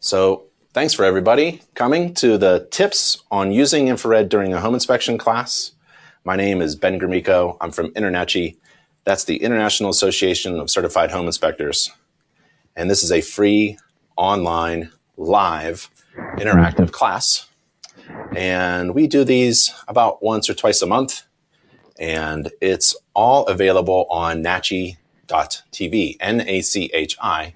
So thanks for everybody coming to the tips on using infrared during a home inspection class. My name is Ben Gromyko. I'm from INTERNACHI. That's the International Association of Certified Home Inspectors. And this is a free, online, live, interactive class. And we do these about once or twice a month. And it's all available on nachi.tv, NACHI.tv.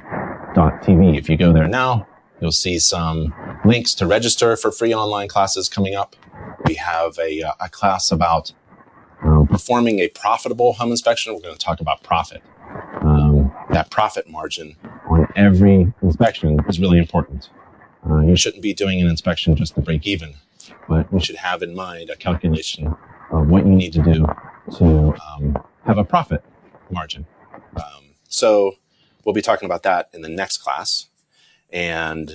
If you go there now, you'll see some links to register for free online classes coming up. We have a class about performing a profitable home inspection. We're going to talk about profit. That profit margin on every inspection is really important. You shouldn't be doing an inspection just to break even, but you should have in mind a calculation of what you need to do to have a profit margin. So we'll be talking about that in the next class. And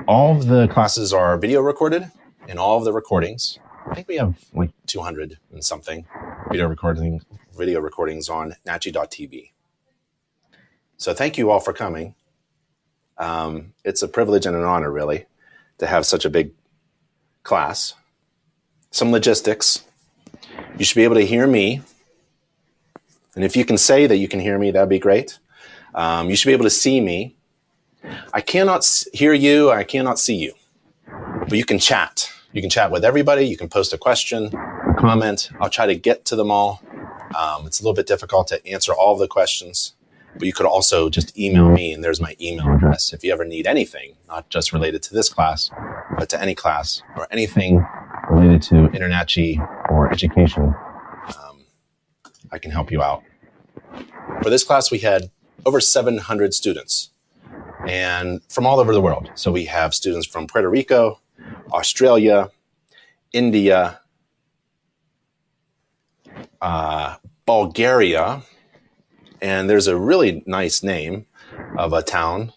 all of the classes are video recorded, and all of the recordings, I think we have like 200 and something video recordings on nachi.tv. So thank you all for coming. It's a privilege and an honor, really, to have such a big class. Some logistics. You should be able to hear me. And if you can say that you can hear me, that'd be great. You should be able to see me. I cannot hear you. I cannot see you. But you can chat. You can chat with everybody. You can post a question, a comment. I'll try to get to them all. It's a little bit difficult to answer all of the questions. But you could also just email me, and there's my email address. If you ever need anything, not just related to this class, but to any class or anything related to INTERNACHI or education, I can help you out. For this class, we had over 700 students, and from all over the world. So we have students from Puerto Rico, Australia, India, Bulgaria, and there's a really nice name of a town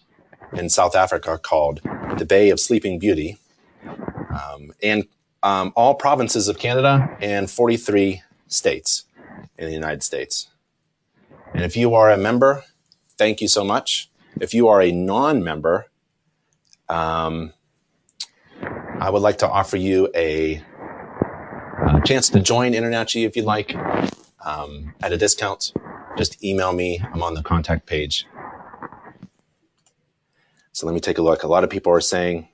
in South Africa called the Bay of Sleeping Beauty, and all provinces of Canada and 43 states in the United States. And if you are a member, thank you so much. If you are a non-member, I would like to offer you a chance to join INTERNACHI if you'd like at a discount. Just email me. I'm on the contact page. So let me take a look. A lot of people are saying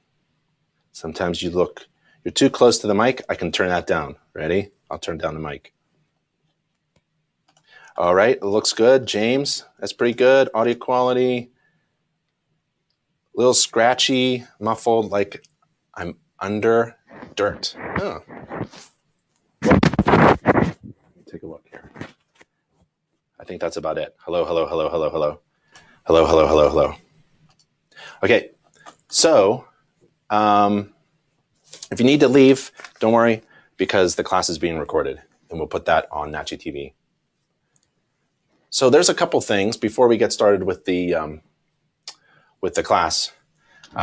sometimes you're too close to the mic. I can turn that down. Ready? I'll turn down the mic. All right, it looks good. James, that's pretty good. Audio quality. A little scratchy, muffled, like I'm under dirt. Oh. Take a look here. I think that's about it. Hello, hello, hello, hello, hello. Hello, hello, hello, hello. Okay, so if you need to leave, don't worry, because the class is being recorded, and we'll put that on Nachi TV. So there's a couple things before we get started with the class.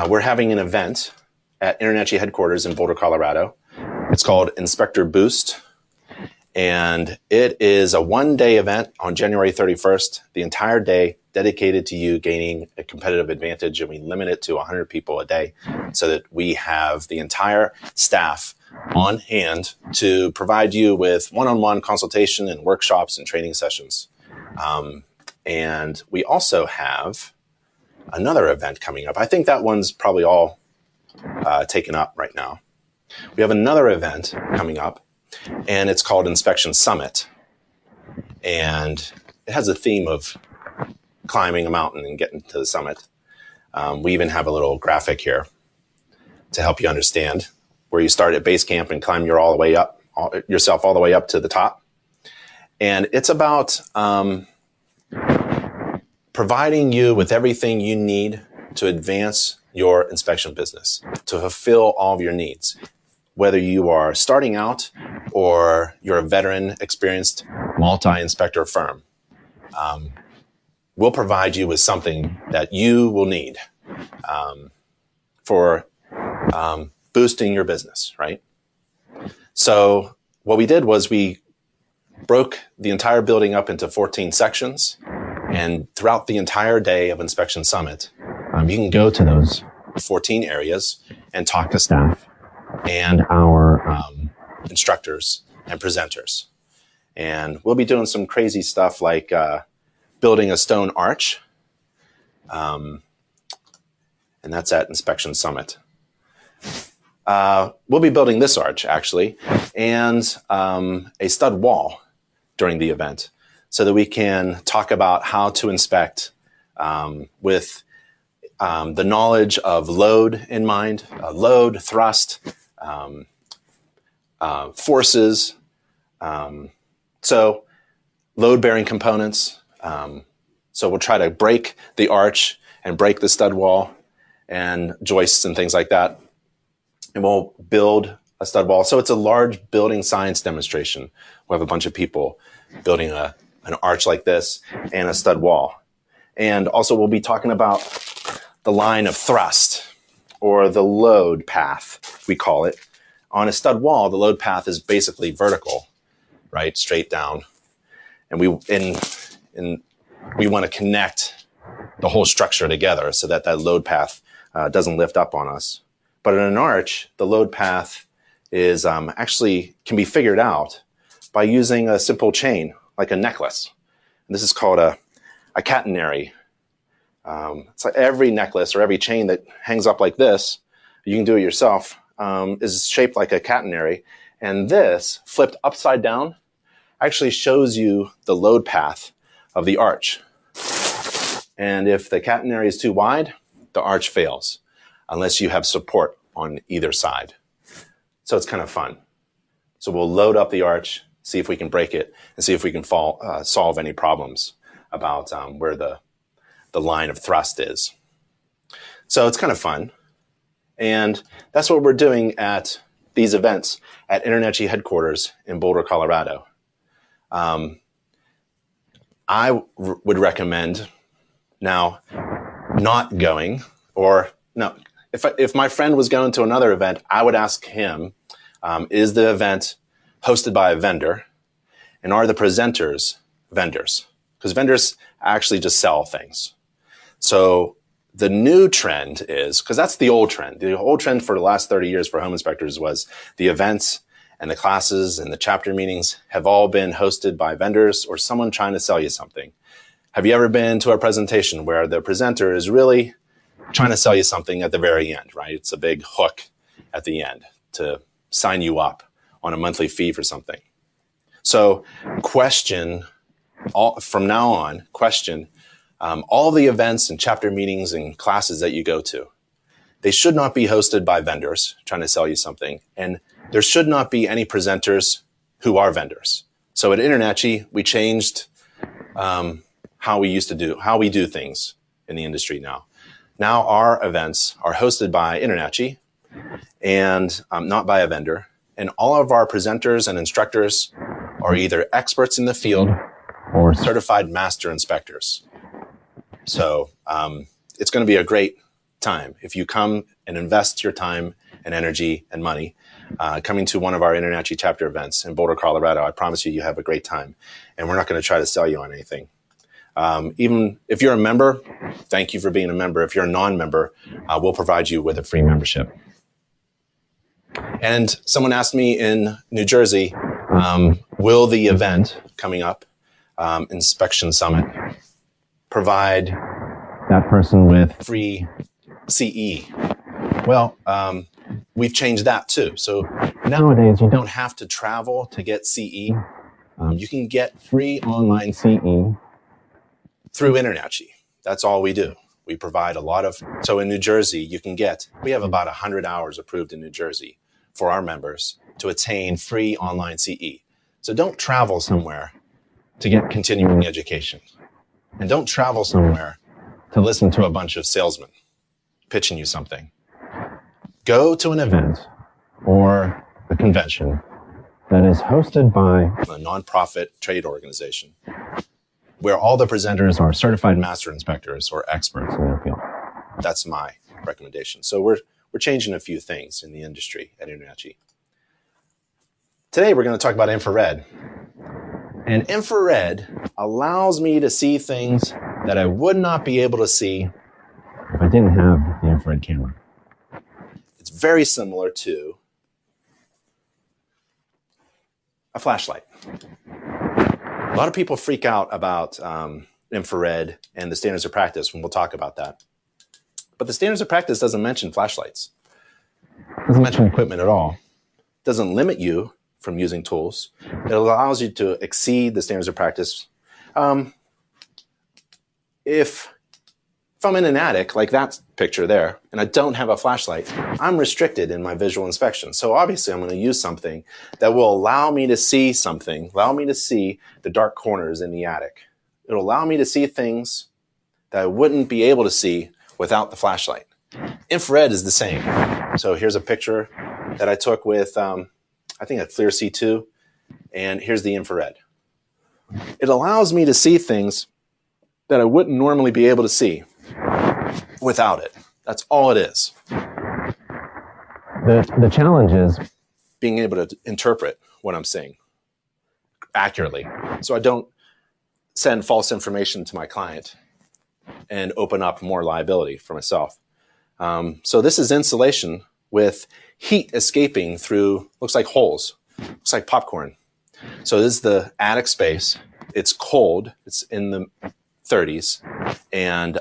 We're having an event at INTERNACHI headquarters in Boulder, Colorado. It's called Inspector Boost, and it is a one-day event on January 31st, the entire day dedicated to you gaining a competitive advantage, and we limit it to 100 people a day so that we have the entire staff on hand to provide you with one-on-one consultation and workshops and training sessions. And we also have another event coming up. I think that one's probably all taken up right now. We have another event coming up, and it's called Inspection Summit. And it has a theme of climbing a mountain and getting to the summit. We even have a little graphic here to help you understand where you start at base camp and climb yourself all the way up to the top. And it's about providing you with everything you need to advance your inspection business, to fulfill all of your needs. Whether you are starting out or you're a veteran, experienced multi-inspector firm, we'll provide you with something that you will need for boosting your business, right? So what we did was we broke the entire building up into 14 sections, and throughout the entire day of Inspection Summit, you can go to those 14 areas and talk to staff and our instructors and presenters. And we'll be doing some crazy stuff like building a stone arch. And that's at Inspection Summit. We'll be building this arch, actually, and a stud wall during the event so that we can talk about how to inspect with the knowledge of load in mind, load, thrust, forces, so load-bearing components. So we'll try to break the arch and break the stud wall and joists and things like that. And we'll build a stud wall. So it's a large building science demonstration. We'll have a bunch of people building an arch like this and a stud wall. And also we'll be talking about the line of thrust, or the load path, we call it. On a stud wall, the load path is basically vertical, right? Straight down. And we want to connect the whole structure together so that load path doesn't lift up on us. But in an arch, the load path is actually can be figured out by using a simple chain, like a necklace. And this is called a catenary. It's like every necklace or every chain that hangs up like this, you can do it yourself, is shaped like a catenary. And this, flipped upside down, actually shows you the load path of the arch. And if the catenary is too wide, the arch fails, unless you have support on either side. So it's kind of fun. So we'll load up the arch, see if we can break it, and see if we can solve any problems about where the line of thrust is. So it's kind of fun. And that's what we're doing at these events at InterNACHI headquarters in Boulder, Colorado. I would recommend now not going, or no, if my friend was going to another event, I would ask him, is the event hosted by a vendor? And are the presenters vendors? Because vendors actually just sell things. So the new trend is, because that's the old trend. The old trend for the last 30 years for home inspectors was the events and the classes and the chapter meetings have all been hosted by vendors or someone trying to sell you something. Have you ever been to a presentation where the presenter is really trying to sell you something at the very end, right? It's a big hook at the end to sign you up on a monthly fee for something. So from now on, all the events and chapter meetings and classes that you go to. They should not be hosted by vendors trying to sell you something. And there should not be any presenters who are vendors. So at InterNACHI, we changed how we do things in the industry now. Now our events are hosted by InterNACHI and not by a vendor. And all of our presenters and instructors are either experts in the field or certified master inspectors. So it's going to be a great time. If you come and invest your time and energy and money coming to one of our InterNACHI chapter events in Boulder, Colorado, I promise you have a great time. And we're not going to try to sell you on anything. Even if you're a member, thank you for being a member. If you're a non-member, we'll provide you with a free membership. And someone asked me in New Jersey, will the event coming up, Inspection Summit, provide that person with free CE? Well, we've changed that too. So nowadays, you don't have to travel to get CE. You can get free online CE through InterNACHI. That's all we do. We provide a lot of, so in New Jersey, we have about 100 hours approved in New Jersey for our members to attain free online CE. So don't travel somewhere to get continuing education. And don't travel somewhere to listen to a bunch of salesmen pitching you something. Go to an event or a convention that is hosted by a nonprofit trade organization where all the presenters are certified master inspectors or experts in their field. That's my recommendation. So we're changing a few things in the industry at InterNACHI. Today we're going to talk about infrared. And infrared allows me to see things that I would not be able to see if I didn't have the infrared camera. It's very similar to a flashlight. A lot of people freak out about infrared and the standards of practice, and we'll talk about that. But the standards of practice doesn't mention flashlights. It doesn't mention equipment at all. It doesn't limit you from using tools. It allows you to exceed the standards of practice. If I'm in an attic, like that picture there, and I don't have a flashlight, I'm restricted in my visual inspection. So obviously I'm going to use something that will allow me to see something, allow me to see the dark corners in the attic. It'll allow me to see things that I wouldn't be able to see without the flashlight. Infrared is the same. So here's a picture that I took with, I think a FLIR C2, and here's the infrared. It allows me to see things that I wouldn't normally be able to see without it. That's all it is. The challenge is being able to interpret what I'm seeing accurately, so I don't send false information to my client and open up more liability for myself. So this is insulation with heat escaping through, looks like holes, looks like popcorn. So this is the attic space. It's cold. It's in the 30s, and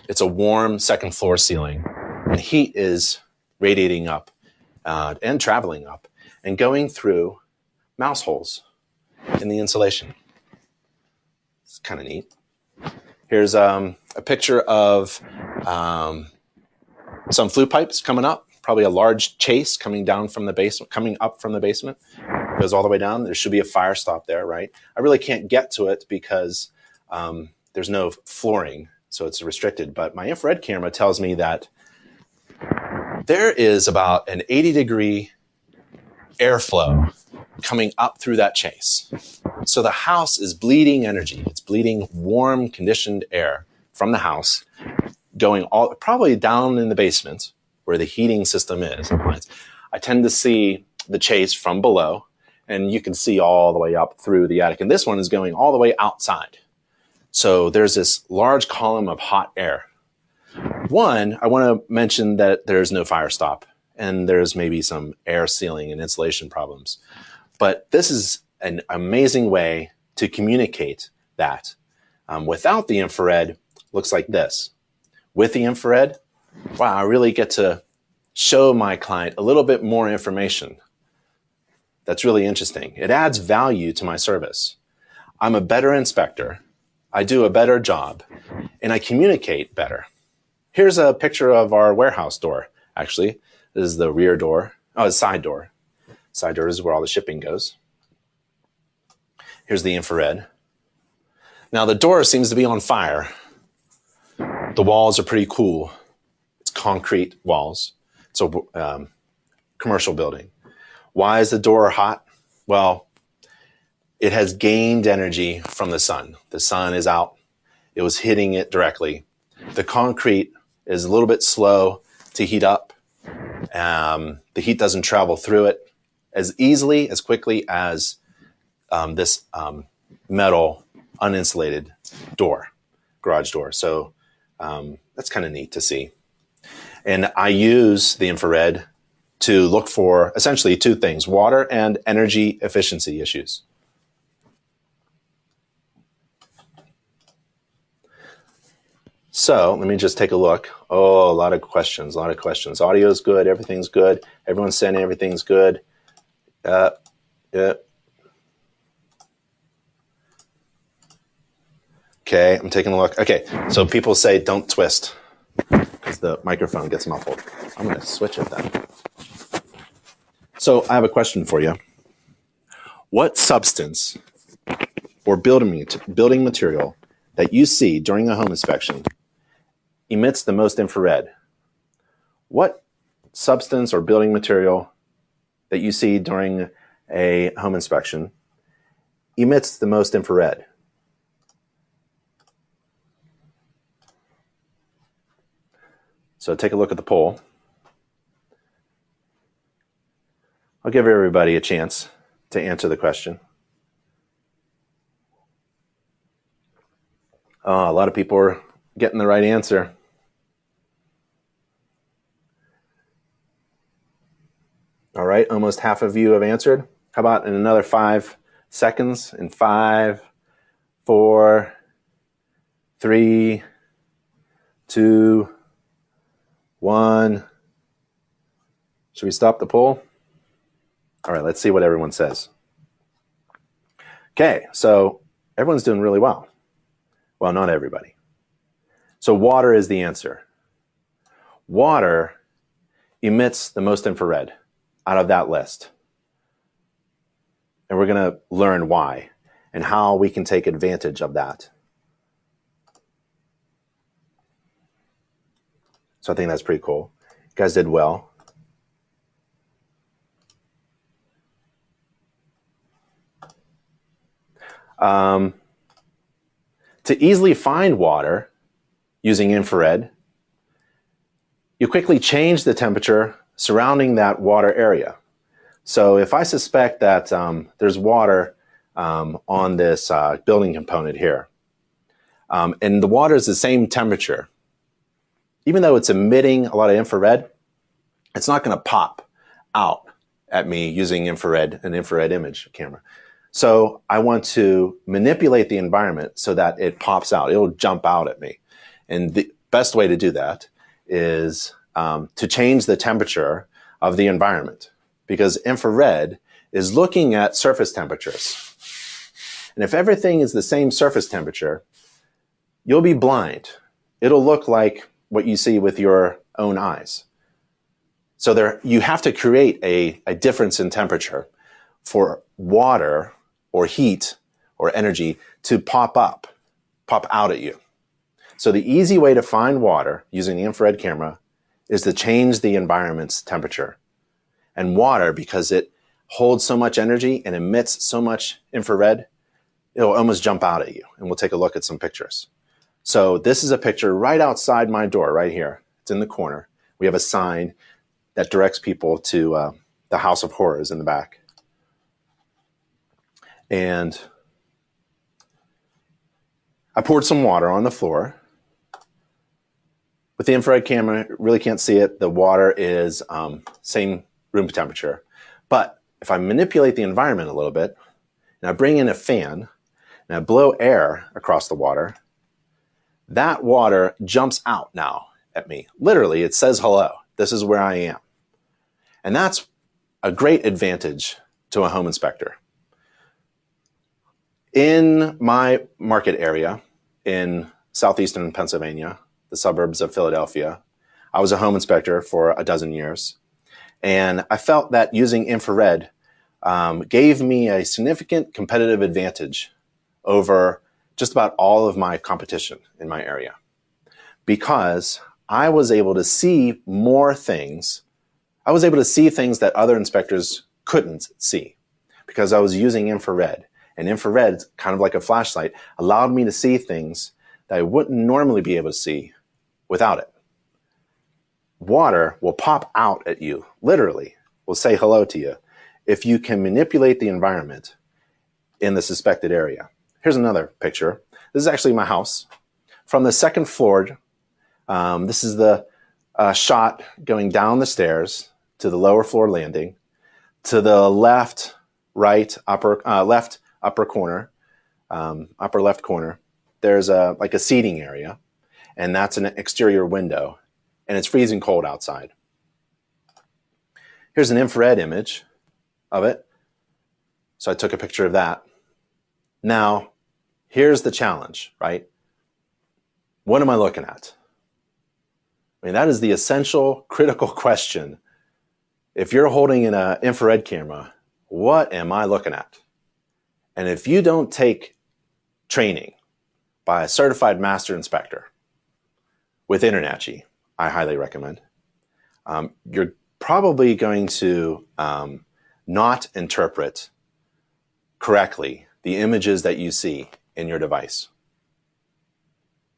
it's a warm second floor ceiling. And heat is radiating up and traveling up and going through mouse holes in the insulation. It's kind of neat. Here's a picture of some flue pipes coming up, probably a large chase coming down from the basement, coming up from the basement, goes all the way down. There should be a fire stop there, right? I really can't get to it because there's no flooring, so it's restricted. But my infrared camera tells me that there is about an 80-degree airflow coming up through that chase. So the house is bleeding energy. It's bleeding warm, conditioned air from the house, going all probably down in the basement where the heating system is. I tend to see the chase from below, and you can see all the way up through the attic. And this one is going all the way outside. So there's this large column of hot air. One, I want to mention that there's no fire stop, and there's maybe some air sealing and insulation problems. But this is an amazing way to communicate that. Without the infrared, looks like this. With the infrared, wow, I really get to show my client a little bit more information. That's really interesting. It adds value to my service. I'm a better inspector. I do a better job, and I communicate better. Here's a picture of our warehouse door, actually. This is the rear door. Oh, it's side door. Side door is where all the shipping goes. Here's the infrared. Now, the door seems to be on fire. The walls are pretty cool. It's concrete walls. It's a commercial building. Why is the door hot? Well, it has gained energy from the sun. The sun is out. It was hitting it directly. The concrete is a little bit slow to heat up. The heat doesn't travel through it as easily, as quickly as this metal uninsulated door, garage door. So that's kind of neat to see. And I use the infrared to look for essentially two things: water and energy efficiency issues. So let me just take a look. Oh, a lot of questions, Audio is good. Everything's good. Everyone's saying everything's good. Yeah. Okay, I'm taking a look. Okay, so people say don't twist because the microphone gets muffled. I'm going to switch it then. So I have a question for you. What substance or building material that you see during a home inspection emits the most infrared? What substance or building material that you see during a home inspection emits the most infrared? So take a look at the poll. I'll give everybody a chance to answer the question. A lot of people are getting the right answer. All right, almost half of you have answered. How about in another 5 seconds? In 5, 4, 3, 2, 1. Should we stop the poll? All right, let's see what everyone says. Okay, so everyone's doing really well. Well, not everybody. So water is the answer. Water emits the most infrared out of that list. And we're going to learn why and how we can take advantage of that. So I think that's pretty cool. You guys did well. To easily find water using infrared, you quickly change the temperature surrounding that water area. So if I suspect that there's water on this building component here, and the water is the same temperature, even though it's emitting a lot of infrared, it's not going to pop out at me using an infrared image camera. So I want to manipulate the environment so that it pops out. It'll jump out at me. And the best way to do that is to change the temperature of the environment, because infrared is looking at surface temperatures. And if everything is the same surface temperature, you'll be blind. It'll look like what you see with your own eyes. So you have to create a difference in temperature for water or heat or energy to pop out at you. So the easy way to find water using the infrared camera is to change the environment's temperature. And water, because it holds so much energy and emits so much infrared, it'll almost jump out at you. And we'll take a look at some pictures. So this is a picture right outside my door, right here. It's in the corner. We have a sign that directs people to the House of Horrors in the back. And I poured some water on the floor. With the infrared camera, really can't see it. The water is same room temperature. But if I manipulate the environment a little bit, and I bring in a fan, and I blow air across the water, that water jumps out now at me. Literally, it says hello. This is where I am. And that's a great advantage to a home inspector. In my market area in southeastern Pennsylvania, the suburbs of Philadelphia, I was a home inspector for a dozen years. And I felt that using infrared gave me a significant competitive advantage over just about all of my competition in my area, because I was able to see more things. I was able to see things that other inspectors couldn't see because I was using infrared. And infrared, kind of like a flashlight, allowed me to see things that I wouldn't normally be able to see without it. Water will pop out at you, literally, will say hello to you, if you can manipulate the environment in the suspected area. Here's another picture. This is actually my house. From the second floor, this is the shot going down the stairs to the lower floor landing. To the left, right, left upper corner, upper left corner, there's like a seating area, and that's an exterior window, and it's freezing cold outside. Here's an infrared image of it. So I took a picture of that. Now, here's the challenge, right? What am I looking at? I mean, that is the essential, critical question. If you're holding an infrared camera, what am I looking at? And if you don't take training by a certified master inspector with InterNACHI, I highly recommend, you're probably going to not interpret correctly the images that you see in your device.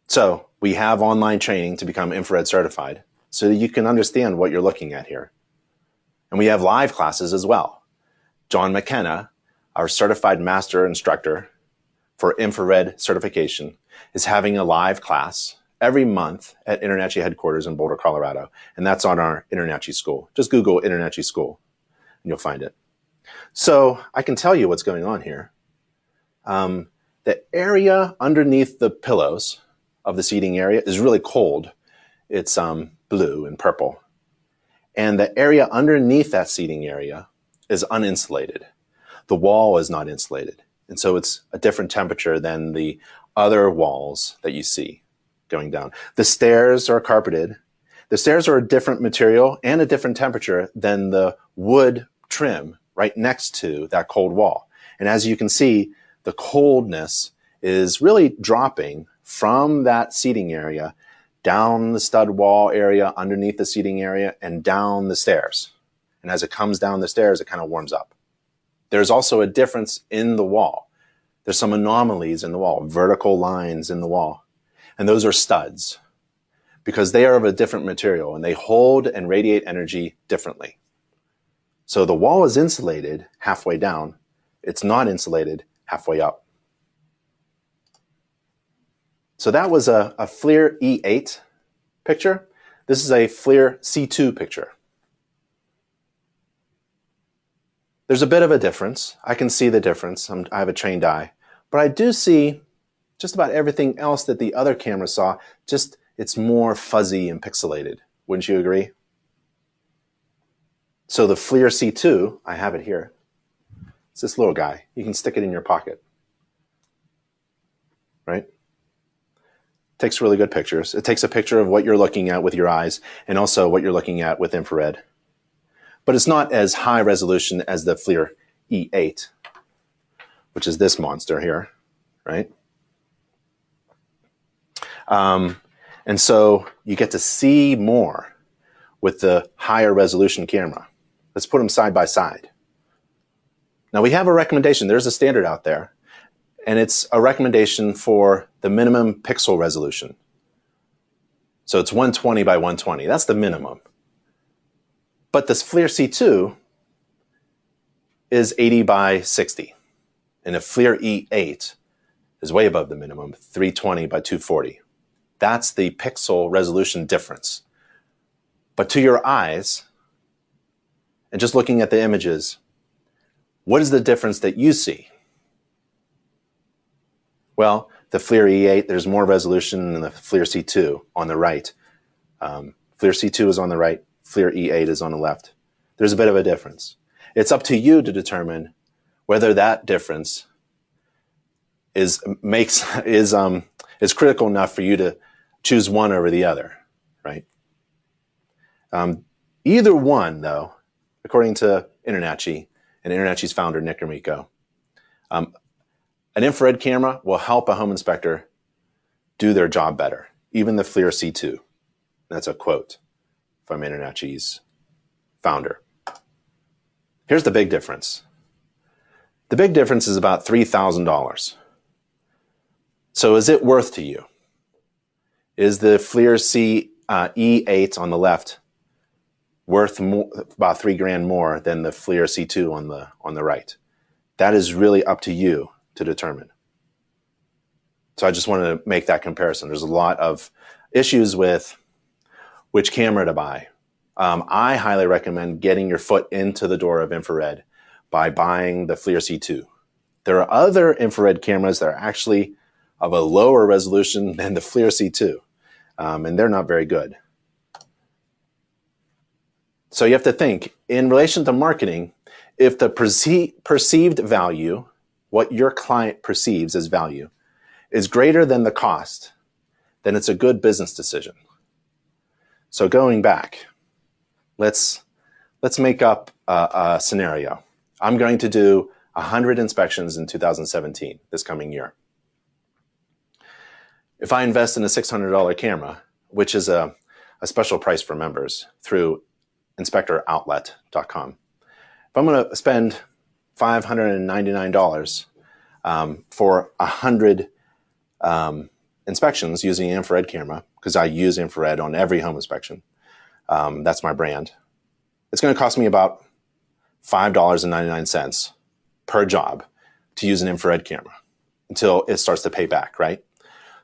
So we have online training to become infrared certified so that you can understand what you're looking at here. And we have live classes as well. John McKenna, our certified master instructor for infrared certification, is having a live class every month at InterNACHI headquarters in Boulder, Colorado. And that's on our InterNACHI school. Just Google InterNACHI school. and you'll find it. So I can tell you what's going on here. The area underneath the pillows of the seating area is really cold. It's blue and purple. And the area underneath that seating area is uninsulated. The wall is not insulated. And so it's a different temperature than the other walls that you see going down. The stairs are carpeted. The stairs are a different material and a different temperature than the wood trim right next to that cold wall. And as you can see, the coldness is really dropping from that seating area down the stud wall area, underneath the seating area, and down the stairs. And as it comes down the stairs, it kind of warms up. There's also a difference in the wall. There's some anomalies in the wall, vertical lines in the wall. And those are studs because they are of a different material and they hold and radiate energy differently. So the wall is insulated halfway down. It's not insulated halfway up. So that was a FLIR E8 picture. This is a FLIR C2 picture. There's a bit of a difference. I can see the difference. I have a trained eye. But I do see just about everything else that the other camera saw, just it's more fuzzy and pixelated. Wouldn't you agree? So the FLIR C2, I have it here. It's this little guy. You can stick it in your pocket. Right? Takes really good pictures. It takes a picture of what you're looking at with your eyes and also what you're looking at with infrared. But it's not as high resolution as the FLIR E8, which is this monster here, right? And so you get to see more with the higher resolution camera. Let's put them side by side. Now we have a recommendation. There's a standard out there, and it's a recommendation for the minimum pixel resolution. So it's 120 by 120. That's the minimum. But this FLIR C2 is 80 by 60. And the FLIR E8 is way above the minimum, 320 by 240. That's the pixel resolution difference. But to your eyes, and just looking at the images, what is the difference that you see? Well, the FLIR E8, there's more resolution than the FLIR C2 on the right. FLIR C2 is on the right, FLIR E8 is on the left. There's a bit of a difference. It's up to you to determine whether that difference is critical enough for you to choose one over the other, right? Either one, though, according to InterNACHI and InterNACHI's founder, Nick Gromyko, an infrared camera will help a home inspector do their job better, even the FLIR C2. That's a quote from InterNACHI's founder. Here's the big difference. The big difference is about $3,000. So is it worth to you? Is the FLIR E8 on the left worth more, about $3,000 more than the FLIR C2 on the right? That is really up to you to determine. So I just wanted to make that comparison. There's a lot of issues with which camera to buy. I highly recommend getting your foot into the door of infrared by buying the FLIR C2. There are other infrared cameras that are actually of a lower resolution than the FLIR C2, and they're not very good. So you have to think, in relation to marketing, if the perceived value, what your client perceives as value, is greater than the cost, then it's a good business decision. So going back, let's make up a scenario. I'm going to do 100 inspections in 2017, this coming year. If I invest in a $600 camera, which is a special price for members through inspectoroutlet.com, if I'm going to spend $599 for 100 inspections using an infrared camera, because I use infrared on every home inspection, that's my brand, it's going to cost me about $5.99 per job to use an infrared camera until it starts to pay back, right?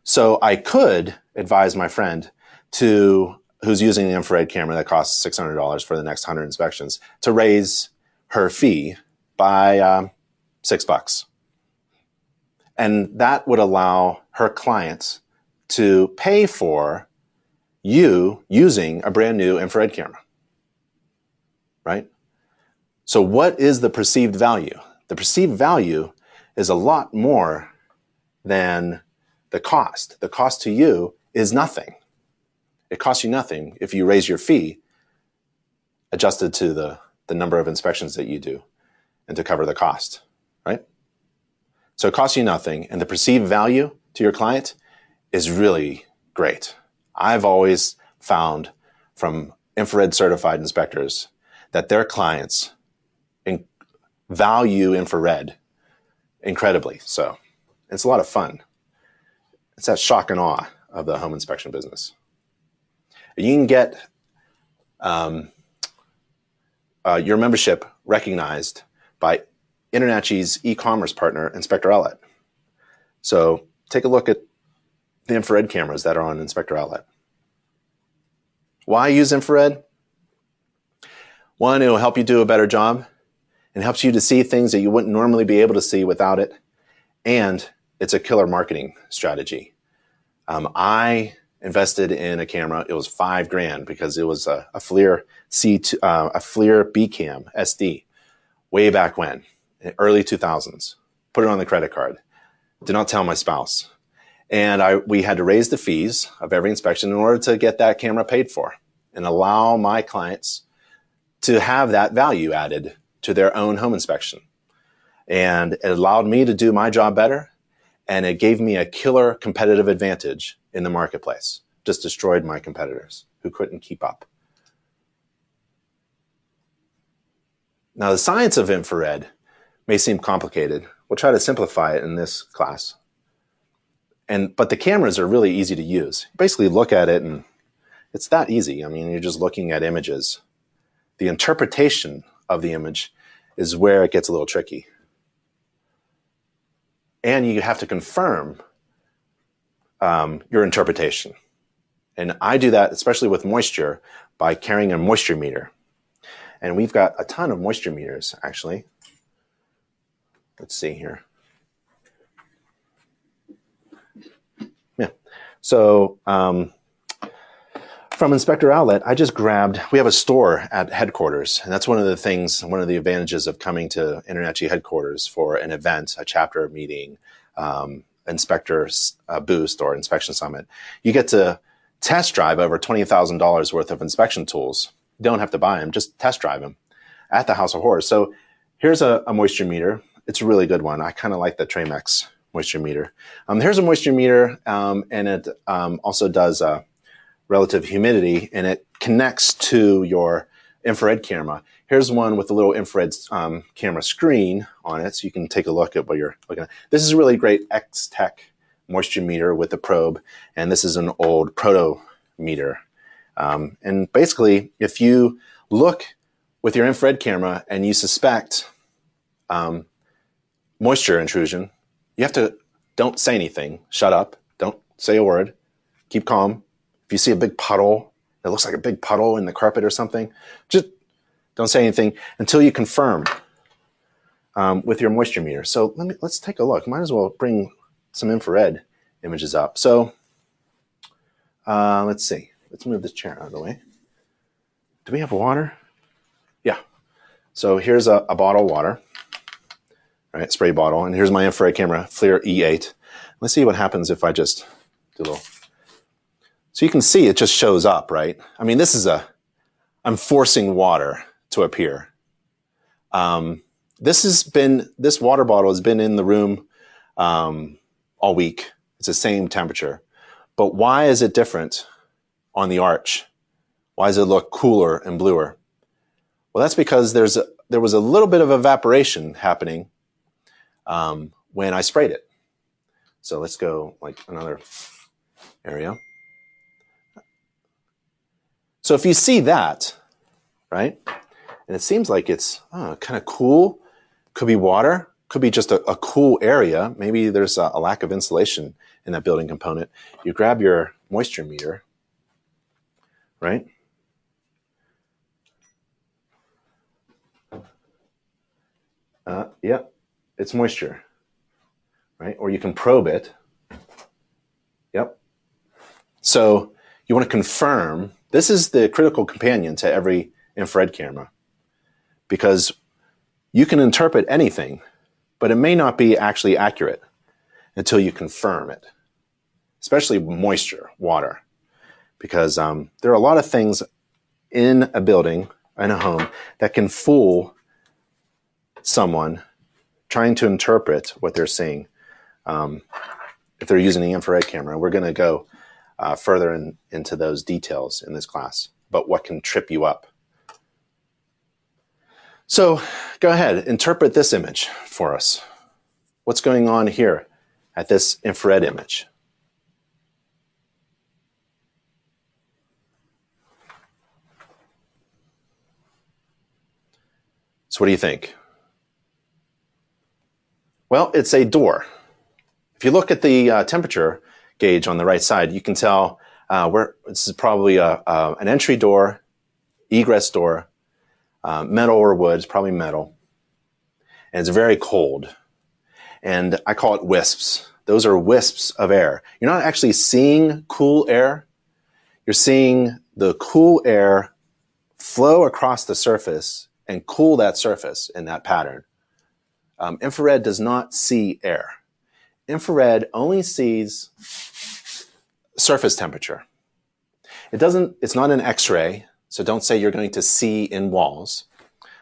So I could advise my friend who's using the infrared camera that costs $600 for the next 100 inspections to raise her fee by $6. And that would allow her clients to pay for you using a brand new infrared camera, right? So what is the perceived value? The perceived value is a lot more than the cost. The cost to you is nothing. It costs you nothing if you raise your fee adjusted to the number of inspections that you do and to cover the cost, right? So it costs you nothing, and the perceived value to your client is really great. I've always found from infrared certified inspectors that their clients value infrared incredibly. So it's a lot of fun. It's that shock and awe of the home inspection business. You can get your membership recognized by InterNACHI's e-commerce partner, Inspector Outlet. So take a look at the infrared cameras that are on Inspector Outlet. Why use infrared? One, it will help you do a better job and helps you to see things that you wouldn't normally be able to see without it. And it's a killer marketing strategy. I invested in a camera. It was $5,000 because it was a FLIR a FLIR B-Cam SD way back when, in early 2000s. Put it on the credit card. Did not tell my spouse. And we had to raise the fees of every inspection in order to get that camera paid for and allow my clients to have that value added to their own home inspection. And it allowed me to do my job better, and it gave me a killer competitive advantage in the marketplace. Just destroyed my competitors who couldn't keep up. Now, the science of infrared may seem complicated. We'll try to simplify it in this class. But the cameras are really easy to use. You basically look at it and it's that easy. I mean, you're just looking at images. The interpretation of the image is where it gets a little tricky. And you have to confirm your interpretation. And I do that, especially with moisture, by carrying a moisture meter. And we've got a ton of moisture meters, actually. Let's see here. Yeah. So from Inspector Outlet, I just grabbed, we have a store at headquarters. And that's one of the things, one of the advantages of coming to InterNACHI headquarters for an event, a chapter meeting, inspector's boost or inspection summit. You get to test drive over $20,000 worth of inspection tools. You don't have to buy them, just test drive them at the House of Horrors. So here's a moisture meter. It's a really good one. I kind of like the Tramex moisture meter. Here's a moisture meter, and it also does relative humidity, and it connects to your infrared camera. Here's one with a little infrared camera screen on it, so you can take a look at what you're looking at. This is a really great X-Tech moisture meter with a probe, and this is an old proto meter. And basically, if you look with your infrared camera and you suspect moisture intrusion, you have to, don't say anything, shut up, don't say a word, keep calm. If you see a big puddle, it looks like a big puddle in the carpet or something, just don't say anything until you confirm with your moisture meter. So let's take a look. Might as well bring some infrared images up. So let's see. Let's move this chair out of the way. Do we have water? Yeah. So here's a bottle of water, right? Spray bottle. And here's my infrared camera, FLIR E8. Let's see what happens if I just do a little. So you can see it just shows up, right? I mean, I'm forcing water to appear. This water bottle has been in the room all week. It's the same temperature. But why is it different on the arch? Why does it look cooler and bluer? Well, that's because there was a little bit of evaporation happening when I sprayed it. So let's go like another area. So if you see that, right, and it seems like it's kind of cool, could be water, could be just a cool area. Maybe there's a lack of insulation in that building component. You grab your moisture meter, right? Yeah, it's moisture, right? Or you can probe it. Yep. So you want to confirm, this is the critical companion to every infrared camera, because you can interpret anything, but it may not be actually accurate until you confirm it, especially moisture, water, because there are a lot of things in a building, in a home, that can fool someone trying to interpret what they're seeing. If they're using an infrared camera, we're going to go further into those details in this class, but what can trip you up. So go ahead, interpret this image for us. What's going on here at this infrared image? So what do you think? Well, it's a door. If you look at the temperature gauge on the right side, you can tell this is probably an entry door, egress door, metal or wood, it's probably metal, and it's very cold. And I call it wisps. Those are wisps of air. You're not actually seeing cool air. You're seeing the cool air flow across the surface and cool that surface in that pattern. Infrared does not see air. Infrared only sees surface temperature. It's not an X-ray, so don't say you're going to see in walls.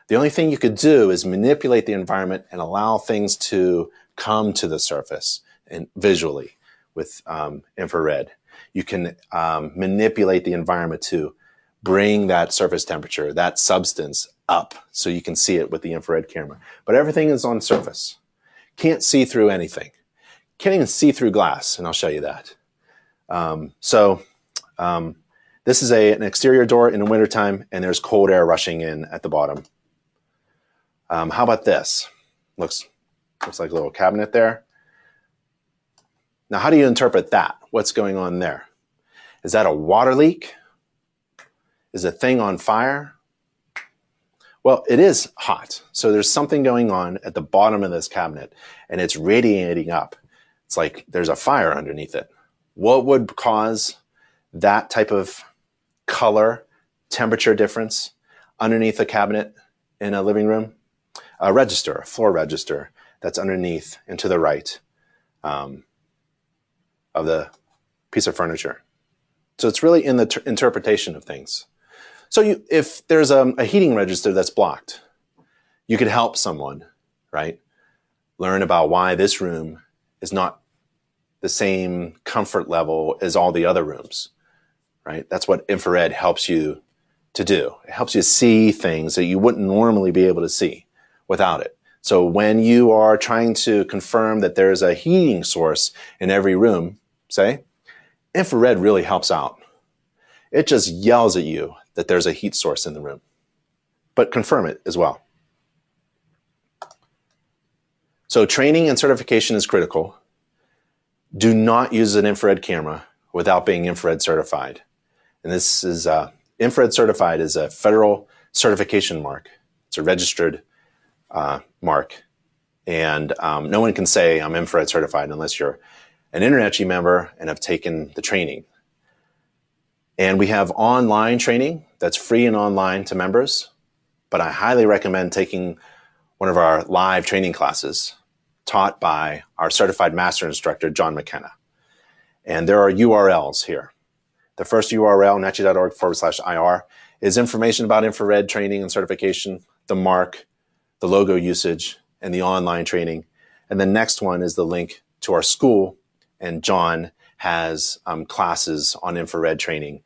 The only thing you could do is manipulate the environment and allow things to come to the surface and visually with infrared. You can manipulate the environment to bring that surface temperature, that substance up so you can see it with the infrared camera. But everything is on surface. Can't see through anything. Can't even see through glass, and I'll show you that. This is an exterior door in the wintertime, and there's cold air rushing in at the bottom. How about this? Looks like a little cabinet there. Now, how do you interpret that? What's going on there? Is that a water leak? Is a thing on fire? Well, it is hot. So there's something going on at the bottom of this cabinet, and it's radiating up. It's like there's a fire underneath it. What would cause that type of color, temperature difference underneath a cabinet in a living room? A register, a floor register that's underneath and to the right of the piece of furniture. So it's really in the interpretation of things. So if there's a heating register that's blocked, you could help someone, right? Learn about why this room is not the same comfort level as all the other rooms, right? That's what infrared helps you to do. It helps you see things that you wouldn't normally be able to see without it. So when you are trying to confirm that there's a heating source in every room, say, infrared really helps out. It just yells at you that there's a heat source in the room, but confirm it as well. So training and certification is critical. Do not use an infrared camera without being infrared certified. And this is infrared certified is a federal certification mark. It's a registered mark. And no one can say I'm infrared certified unless you're an InterNACHI member and have taken the training. And we have online training that's free and online to members, but I highly recommend taking one of our live training classes taught by our certified master instructor, John McKenna. And there are URLs here. The first URL, nachi.org/IR, is information about infrared training and certification, the mark, the logo usage, and the online training. And the next one is the link to our school, and John has classes on infrared training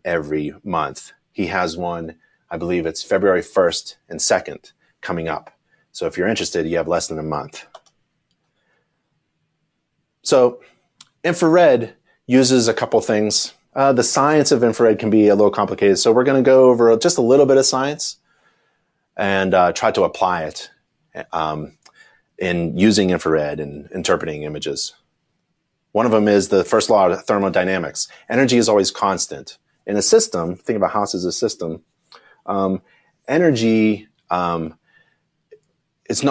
every month. He has one, I believe it's February 1st and 2nd coming up. So if you're interested, you have less than a month. So infrared uses a couple things. The science of infrared can be a little complicated, so we're going to go over just a little bit of science and try to apply it in using infrared and interpreting images. One of them is the first law of thermodynamics. Energy is always constant. In a system, think about a house as a system, energy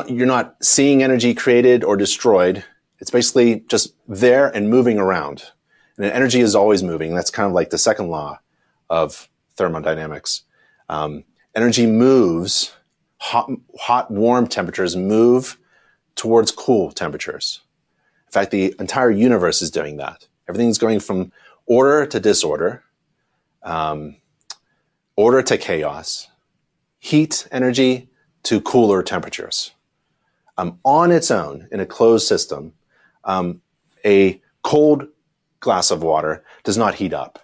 you're not seeing energy created or destroyed. It's basically just there and moving around. And energy is always moving. That's kind of like the second law of thermodynamics. Energy moves, hot, warm temperatures move towards cool temperatures. In fact, the entire universe is doing that. Everything's going from order to disorder, order to chaos, heat energy to cooler temperatures. On its own, in a closed system, a cold glass of water does not heat up.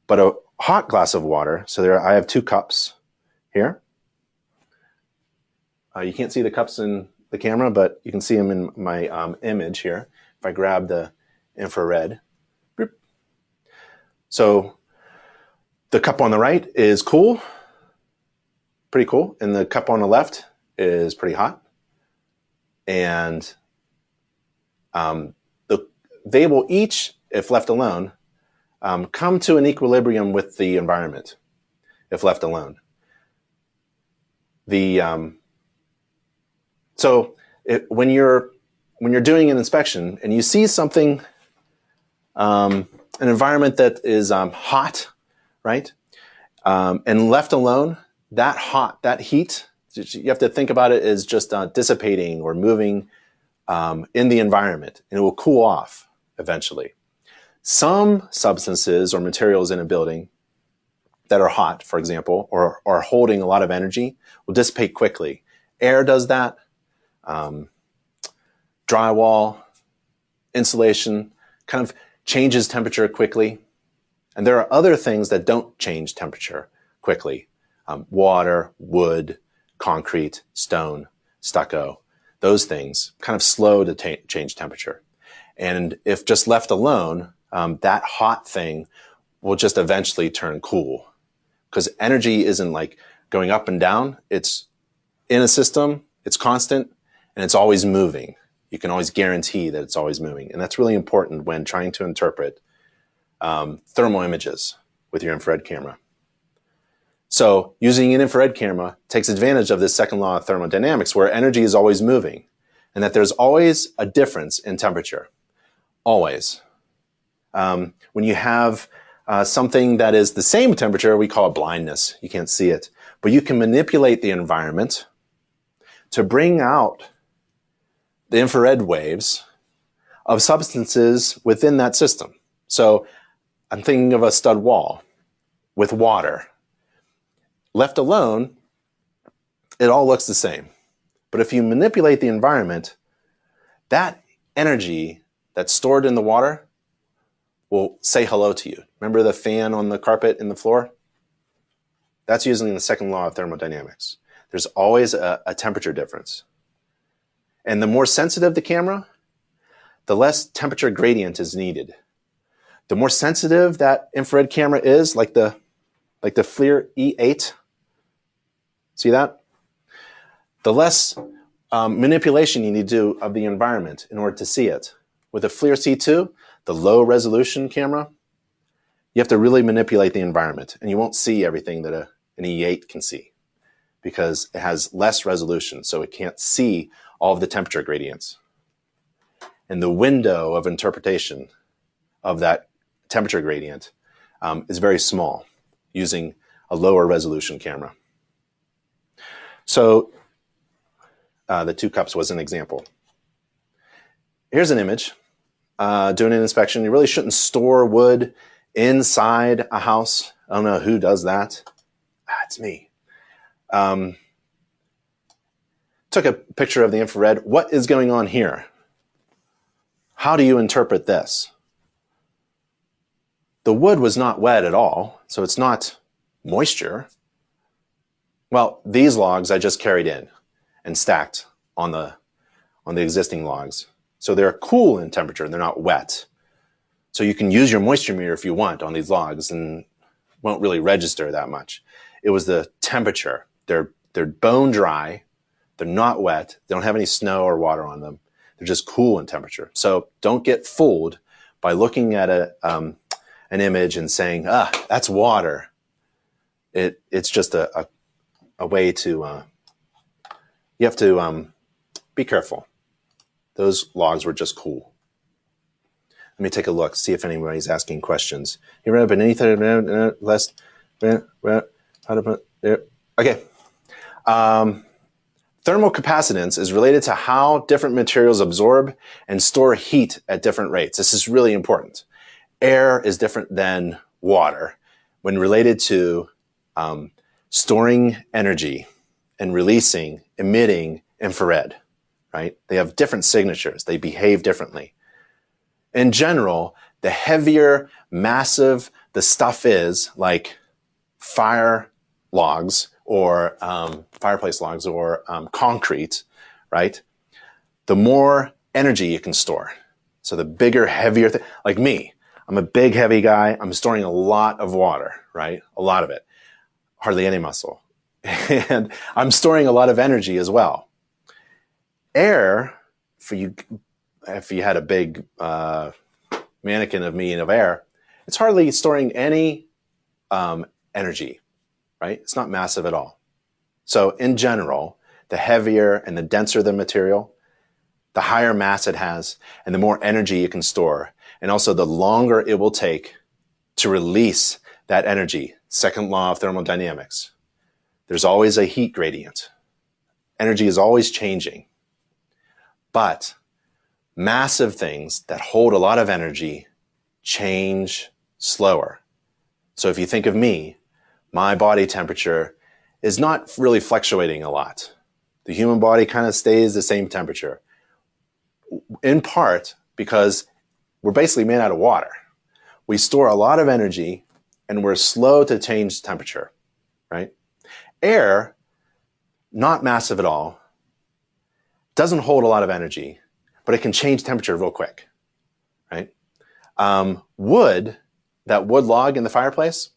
But a hot glass of water, so there I have 2 cups here. You can't see the cups in the camera, but you can see them in my image here. If I grab the infrared. Boop. So the cup on the right is cool, pretty cool, and the cup on the left is pretty hot. And they will each, if left alone, come to an equilibrium with the environment, if left alone. When you're doing an inspection and you see something, an environment that is hot, right, and left alone, that heat, you have to think about it as just dissipating or moving in the environment, and it will cool off eventually. Some substances or materials in a building that are hot, for example, or are holding a lot of energy will dissipate quickly. Air does that. Drywall, insulation kind of changes temperature quickly. And there are other things that don't change temperature quickly. Water, wood, concrete, stone, stucco, those things kind of slow to change temperature. And if just left alone, that hot thing will just eventually turn cool, because energy isn't like going up and down. It's in a system, it's constant, and it's always moving. You can always guarantee that it's always moving. And that's really important when trying to interpret thermal images with your infrared camera. So using an infrared camera takes advantage of this second law of thermodynamics, where energy is always moving, and that there's always a difference in temperature. Always. When you have something that is the same temperature, we call it blindness. You can't see it. But you can manipulate the environment to bring out the infrared waves of substances within that system. So I'm thinking of a stud wall with water. Left alone, it all looks the same. But if you manipulate the environment, that energy that's stored in the water will say hello to you. Remember the fan on the carpet in the floor? That's using the second law of thermodynamics. There's always a temperature difference. And the more sensitive the camera, the less temperature gradient is needed. The more sensitive that infrared camera is, like the FLIR E8, see that? The less manipulation you need to do of the environment in order to see it. With the FLIR C2, the low resolution camera, you have to really manipulate the environment, and you won't see everything that an E8 can see, because it has less resolution, so it can't see all of the temperature gradients. And the window of interpretation of that temperature gradient is very small, using a lower resolution camera. So the 2 cups was an example. Here's an image. Doing an inspection. You really shouldn't store wood inside a house. I don't know who does that. It's me. Took a picture of the infrared. What is going on here? How do you interpret this? The wood was not wet at all, so it's not moisture. Well, these logs I just carried in and stacked on the existing logs. So they're cool in temperature, they're not wet. So you can use your moisture meter if you want on these logs, and won't really register that much. It was the temperature. They're bone dry, they're not wet, they don't have any snow or water on them. They're just cool in temperature. So don't get fooled by looking at an image and saying, that's water. It's just a way to you have to be careful. Those logs were just cool. Let me take a look, see if anybody's asking questions. You read beneath it, less. Okay. Thermal capacitance is related to how different materials absorb and store heat at different rates. This is really important. Air is different than water when related to storing energy and releasing, emitting infrared, right? They have different signatures. They behave differently. In general, the heavier, massive the stuff is, like fire logs or fireplace logs or concrete, right? The more energy you can store. So the bigger, heavier, like me, I'm a big, heavy guy. I'm storing a lot of water, right? A lot of it. Hardly any muscle. And I'm storing a lot of energy as well. Air, for you, if you had a big mannequin of me and of air, it's hardly storing any energy, right? It's not massive at all. So in general, the heavier and the denser the material, the higher mass it has, and the more energy you can store, and also the longer it will take to release that energy. Second law of thermodynamics. There's always a heat gradient. Energy is always changing. But massive things that hold a lot of energy change slower. So if you think of me, my body temperature is not really fluctuating a lot. The human body kind of stays the same temperature, in part because we're basically made out of water. We store a lot of energy and we're slow to change temperature, right? Air, not massive at all, doesn't hold a lot of energy, but it can change temperature real quick, right? Wood, that wood log in the fireplace,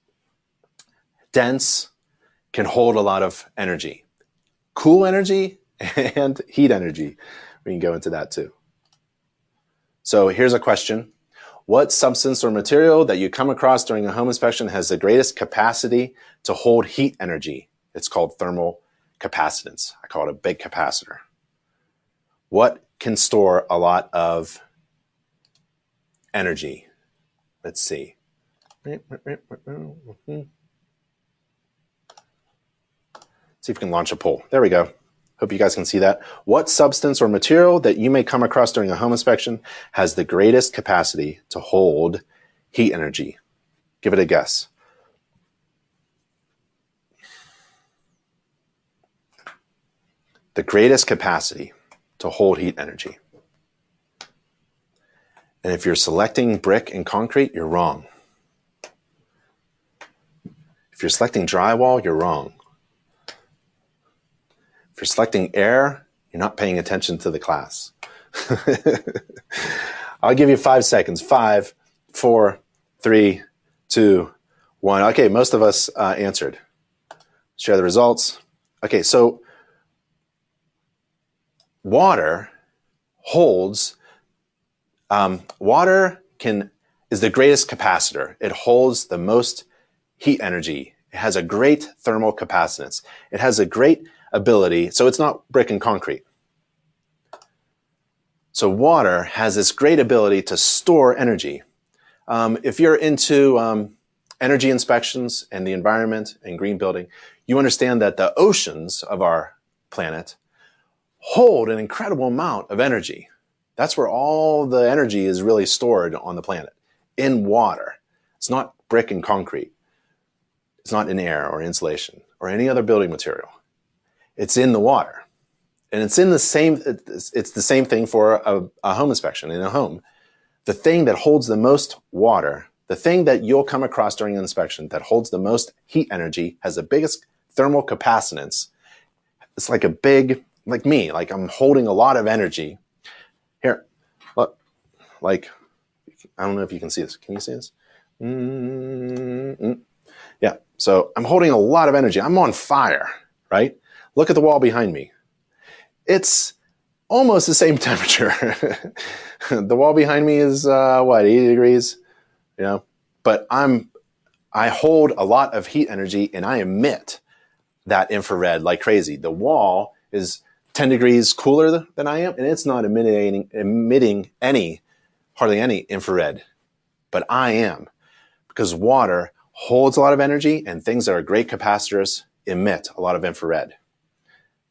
dense, can hold a lot of energy. Cool energy and heat energy. We can go into that too. So here's a question. What substance or material that you come across during a home inspection has the greatest capacity to hold heat energy? It's called thermal capacitance. I call it a big capacitor. What can store a lot of energy? Let's see. See if we can launch a poll. There we go. Hope you guys can see that. What substance or material that you may come across during a home inspection has the greatest capacity to hold heat energy? Give it a guess. The greatest capacity to hold heat energy. And if you're selecting brick and concrete, you're wrong. If you're selecting drywall, you're wrong. If you're selecting air, you're not paying attention to the class. I'll give you 5 seconds. 5, 4, 3, 2, 1. Okay, most of us answered. Share the results. Okay, so water holds, is the greatest capacitor. It holds the most heat energy. It has a great thermal capacitance. It has a great ability, so it's not brick and concrete. So water has this great ability to store energy. If you're into energy inspections and the environment and green building, you understand that the oceans of our planet hold an incredible amount of energy. That's where all the energy is really stored on the planet, in water. It's not brick and concrete. It's not in air or insulation or any other building material. It's in the water. And it's the same thing for a home inspection in a home. The thing that holds the most water, the thing that you'll come across during an inspection that holds the most heat energy, has the biggest thermal capacitance. It's like a big, like me, like I'm holding a lot of energy. Here, look, like, I don't know if you can see this. Can you see this? Yeah, so I'm holding a lot of energy. I'm on fire, right? Look at the wall behind me. It's almost the same temperature. The wall behind me is, 80 degrees? You know, but I hold a lot of heat energy and I emit that infrared like crazy. The wall is 10 degrees cooler than I am, and it's not emitting hardly any infrared, but I am, because water holds a lot of energy, and things that are great capacitors emit a lot of infrared.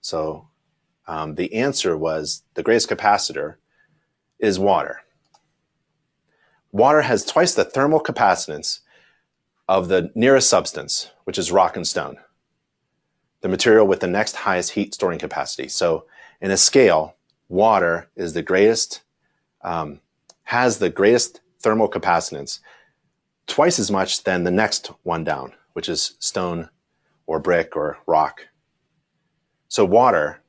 So the answer was the greatest capacitor is water. Water has twice the thermal capacitance of the nearest substance, which is rock and stone, the material with the next highest heat storing capacity. So in a scale, water is the greatest, has the greatest thermal capacitance, twice as much than the next one down, which is stone or brick or rock. So water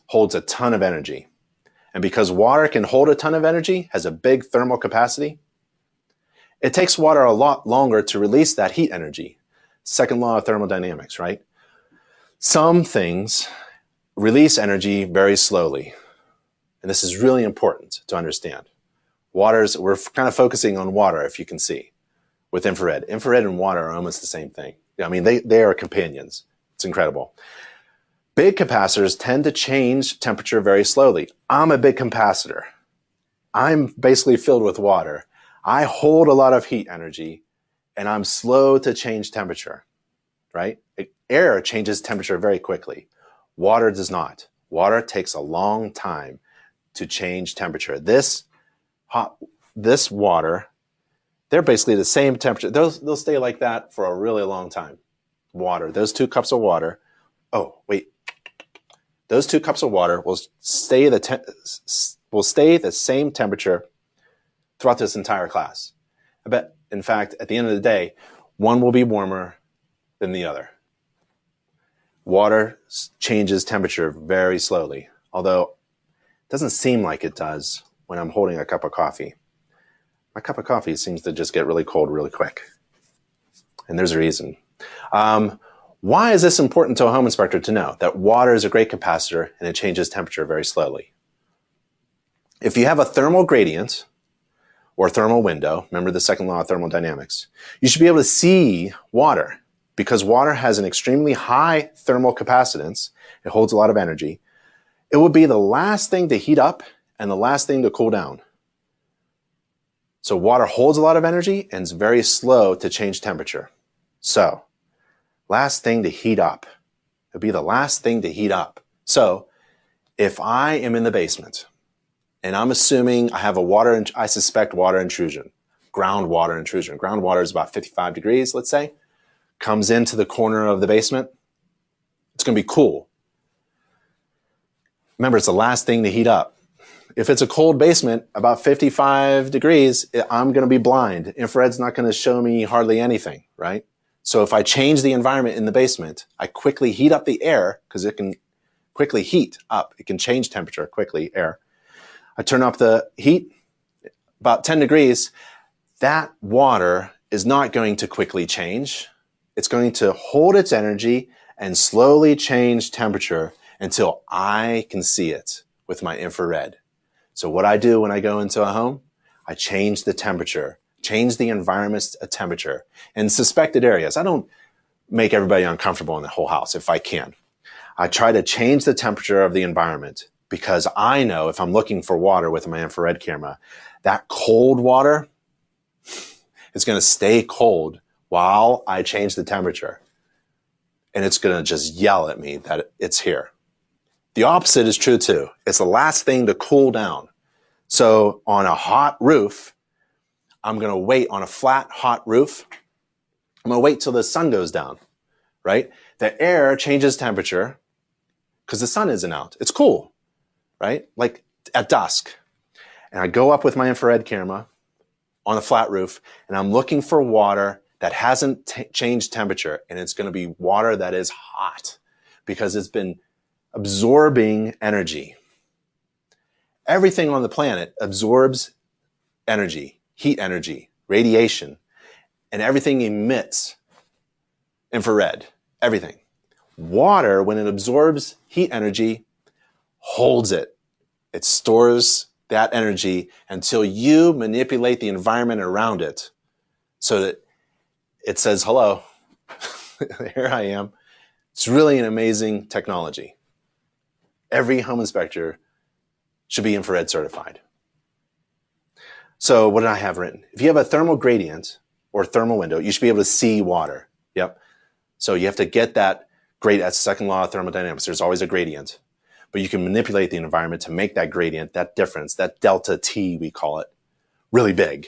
holds a ton of energy. And because water can hold a ton of energy, has a big thermal capacity, it takes water a lot longer to release that heat energy. Second law of thermodynamics, right? Some things release energy very slowly. And this is really important to understand. We're kind of focusing on water, if you can see, with infrared. Infrared and water are almost the same thing. I mean, they are companions. It's incredible. Big capacitors tend to change temperature very slowly. I'm a big capacitor. I'm basically filled with water. I hold a lot of heat energy, and I'm slow to change temperature, right? Air changes temperature very quickly. Water does not. Water takes a long time to change temperature. This water, they're basically the same temperature. They'll stay like that for a really long time. Water, those 2 cups of water. Oh, wait. Those 2 cups of water will stay the same temperature throughout this entire class. I bet, in fact, at the end of the day, one will be warmer than the other. Water changes temperature very slowly, although it doesn't seem like it does when I'm holding a cup of coffee. My cup of coffee seems to just get really cold really quick. And there's a reason. Why is this important to a home inspector to know that water is a great capacitor and it changes temperature very slowly? If you have a thermal gradient or thermal window, remember the second law of thermodynamics, you should be able to see water because water has an extremely high thermal capacitance. It holds a lot of energy. It would be the last thing to heat up and the last thing to cool down. So water holds a lot of energy and is very slow to change temperature. So, last thing to heat up. It would be the last thing to heat up. So, if I am in the basement and I'm assuming I have I suspect water intrusion, groundwater intrusion. Groundwater is about 55 degrees, let's say, comes into the corner of the basement. It's going to be cool. Remember, it's the last thing to heat up. If it's a cold basement, about 55 degrees, I'm going to be blind. Infrared's not going to show me hardly anything, right? So if I change the environment in the basement, I quickly heat up the air because it can quickly heat up. It can change temperature quickly, air. I turn up the heat, about 10 degrees. That water is not going to quickly change. It's going to hold its energy and slowly change temperature until I can see it with my infrared. So what I do when I go into a home, I change the temperature, change the environment's temperature in suspected areas. I don't make everybody uncomfortable in the whole house if I can. I try to change the temperature of the environment because I know if I'm looking for water with my infrared camera, that cold water is going to stay cold while I change the temperature. And it's going to just yell at me that it's here. The opposite is true too. It's the last thing to cool down. So on a hot roof, I'm going to wait on a flat, hot roof. I'm going to wait till the sun goes down, right? The air changes temperature because the sun isn't out. It's cool, right? Like at dusk. And I go up with my infrared camera on a flat roof, and I'm looking for water that hasn't changed temperature, and it's going to be water that is hot because it's been absorbing energy. Everything on the planet absorbs energy, heat energy, radiation, and everything emits infrared, everything. Water, when it absorbs heat energy, holds it. It stores that energy until you manipulate the environment around it so that it says, hello, here I am. It's really an amazing technology. Every home inspector should be infrared certified. So what did I have written? If you have a thermal gradient or thermal window, you should be able to see water. Yep. So you have to get that gradient. That's the second law of thermodynamics. There's always a gradient. But you can manipulate the environment to make that gradient, that difference, that delta T, we call it, really big.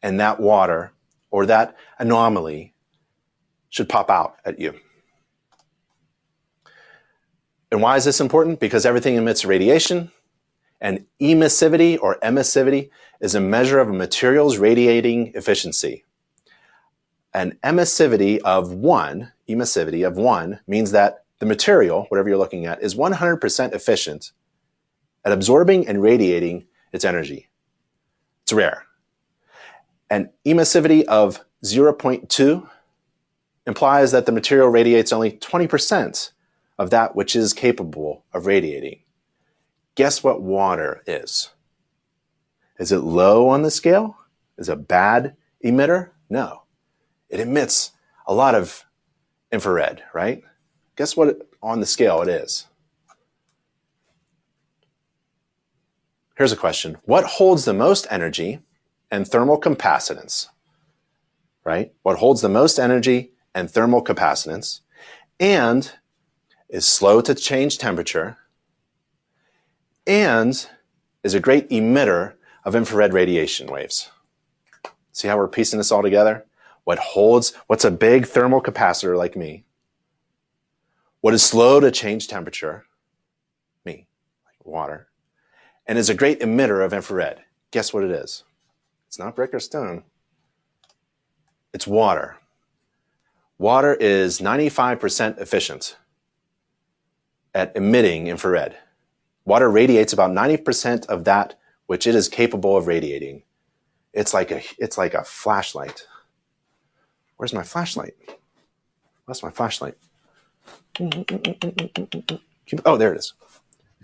And that water or that anomaly should pop out at you. And why is this important? Because everything emits radiation, and emissivity or emissivity is a measure of a material's radiating efficiency. An emissivity of 1 means that the material, whatever you're looking at, is 100% efficient at absorbing and radiating its energy. It's rare. An emissivity of 0.2 implies that the material radiates only 20% of that which is capable of radiating. Guess what water is? Is it low on the scale? Is it a bad emitter? No. It emits a lot of infrared, right? Guess what on the scale it is? Here's a question. What holds the most energy and thermal capacitance? Right? What holds the most energy and thermal capacitance and is slow to change temperature and is a great emitter of infrared radiation waves. See how we're piecing this all together? What's a big thermal capacitor like me? What is slow to change temperature? Me, like water. And is a great emitter of infrared. Guess what it is? It's not brick or stone. It's water. Water is 95% efficient at emitting infrared. Water radiates about 90% of that which it is capable of radiating. It's like a flashlight. Where's my flashlight? What's my flashlight? Oh, there it is.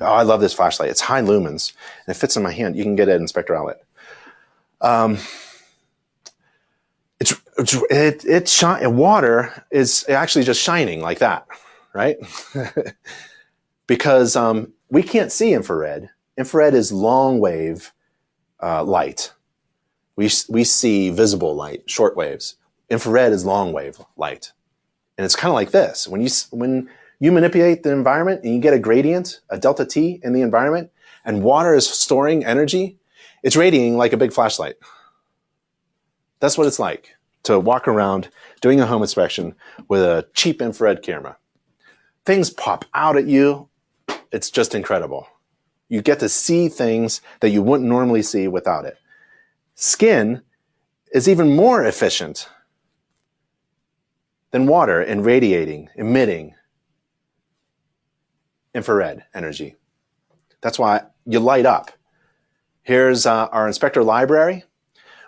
Oh, I love this flashlight. It's high lumens, and it fits in my hand. You can get it at Inspector Outlet. Water is actually just shining like that, right? Because we can't see infrared. Infrared is long wave light. We see visible light, short waves. Infrared is long wave light. And it's kind of like this. When you manipulate the environment and you get a gradient, a delta T in the environment, and water is storing energy, it's radiating like a big flashlight. That's what it's like to walk around doing a home inspection with a cheap infrared camera. Things pop out at you. It's just incredible. You get to see things that you wouldn't normally see without it. Skin is even more efficient than water in radiating, emitting infrared energy. That's why you light up. Here's our inspector library,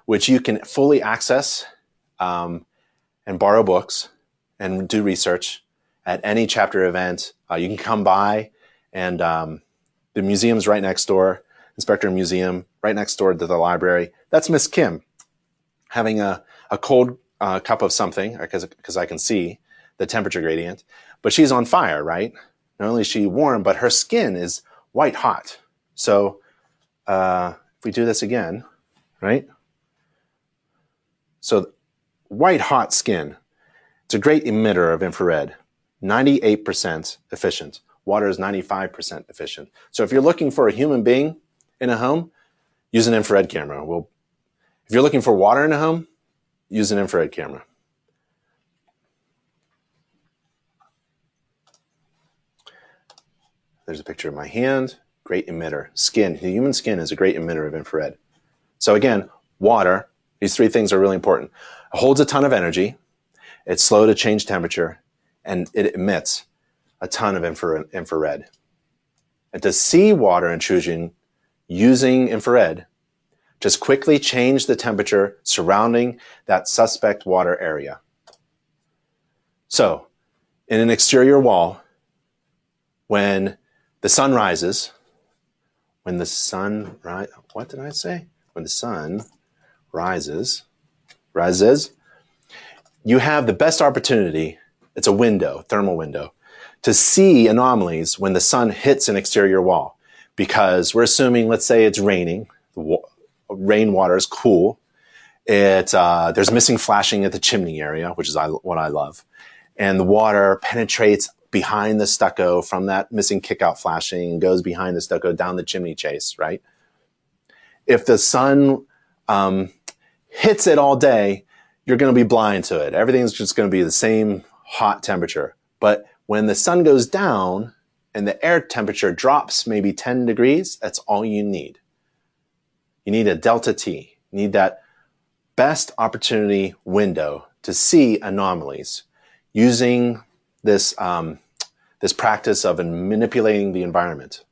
which you can fully access and borrow books and do research at any chapter event. You can come by, and the museum's right next door, Inspector Museum, right next door to the library. That's Miss Kim having a cold cup of something, because I can see the temperature gradient, but she's on fire, right? Not only is she warm, but her skin is white hot. So if we do this again, right? So white hot skin, it's a great emitter of infrared, 98% efficient. Water is 95% efficient. So if you're looking for a human being in a home, use an infrared camera. If you're looking for water in a home, use an infrared camera. There's a picture of my hand. Great emitter. Skin. The human skin is a great emitter of infrared. So again, water, these three things are really important. It holds a ton of energy. It's slow to change temperature. And it emits a ton of infrared. And to see water intrusion using infrared, just quickly change the temperature surrounding that suspect water area. So, in an exterior wall, when the sun rises, when the sun rises, you have the best opportunity, it's a window, thermal window, to see anomalies when the sun hits an exterior wall, because we're assuming, let's say it's raining, rainwater is cool. There's missing flashing at the chimney area, which is what I love. And the water penetrates behind the stucco from that missing kickout flashing, goes behind the stucco down the chimney chase, right? If the sun hits it all day, you're going to be blind to it. Everything's just going to be the same hot temperature. But when the sun goes down and the air temperature drops maybe 10 degrees, that's all you need. You need a delta T. You need that best opportunity window to see anomalies using this, this practice of manipulating the environment.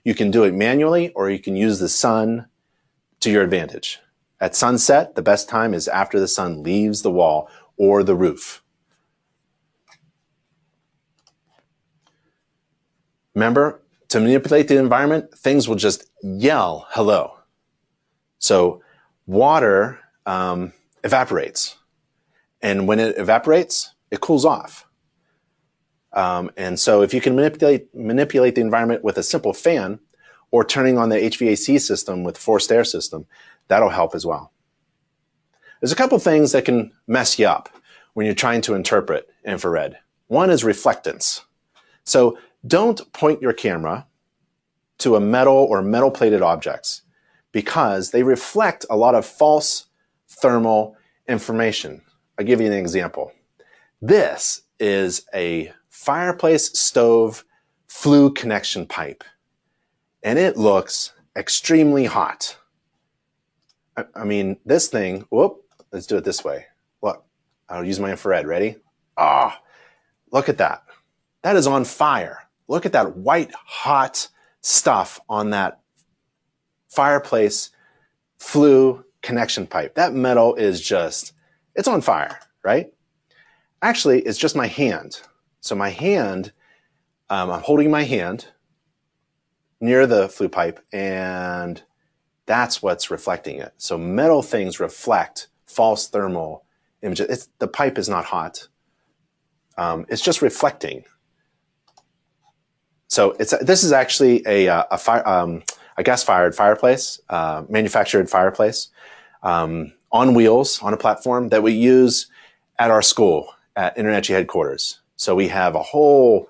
You can do it manually, or you can use the sun to your advantage. At sunset, the best time is after the sun leaves the wall or the roof. Remember, to manipulate the environment, things will just yell hello. So water evaporates. And when it evaporates, it cools off. And so if you can manipulate the environment with a simple fan, or turning on the HVAC system with forced air system, that'll help as well. There's a couple things that can mess you up when you're trying to interpret infrared. One is reflectance. So don't point your camera to a metal or metal-plated objects, because they reflect a lot of false thermal information. I'll give you an example. This is a fireplace stove flue connection pipe, and it looks extremely hot. I mean, this thing, whoop, let's do it this way. Look, I'll use my infrared, ready? Ah, look at that. That is on fire. Look at that white hot stuff on that fireplace flue connection pipe. That metal is just, it's on fire, right? Actually, it's just my hand. So my hand, I'm holding my hand near the flue pipe, and that's what's reflecting it. So metal things reflect false thermal images. The pipe is not hot. It's just reflecting. So this is actually a gas-fired fireplace, manufactured fireplace, on wheels, on a platform that we use at our school at InterNACHI headquarters. So we have a whole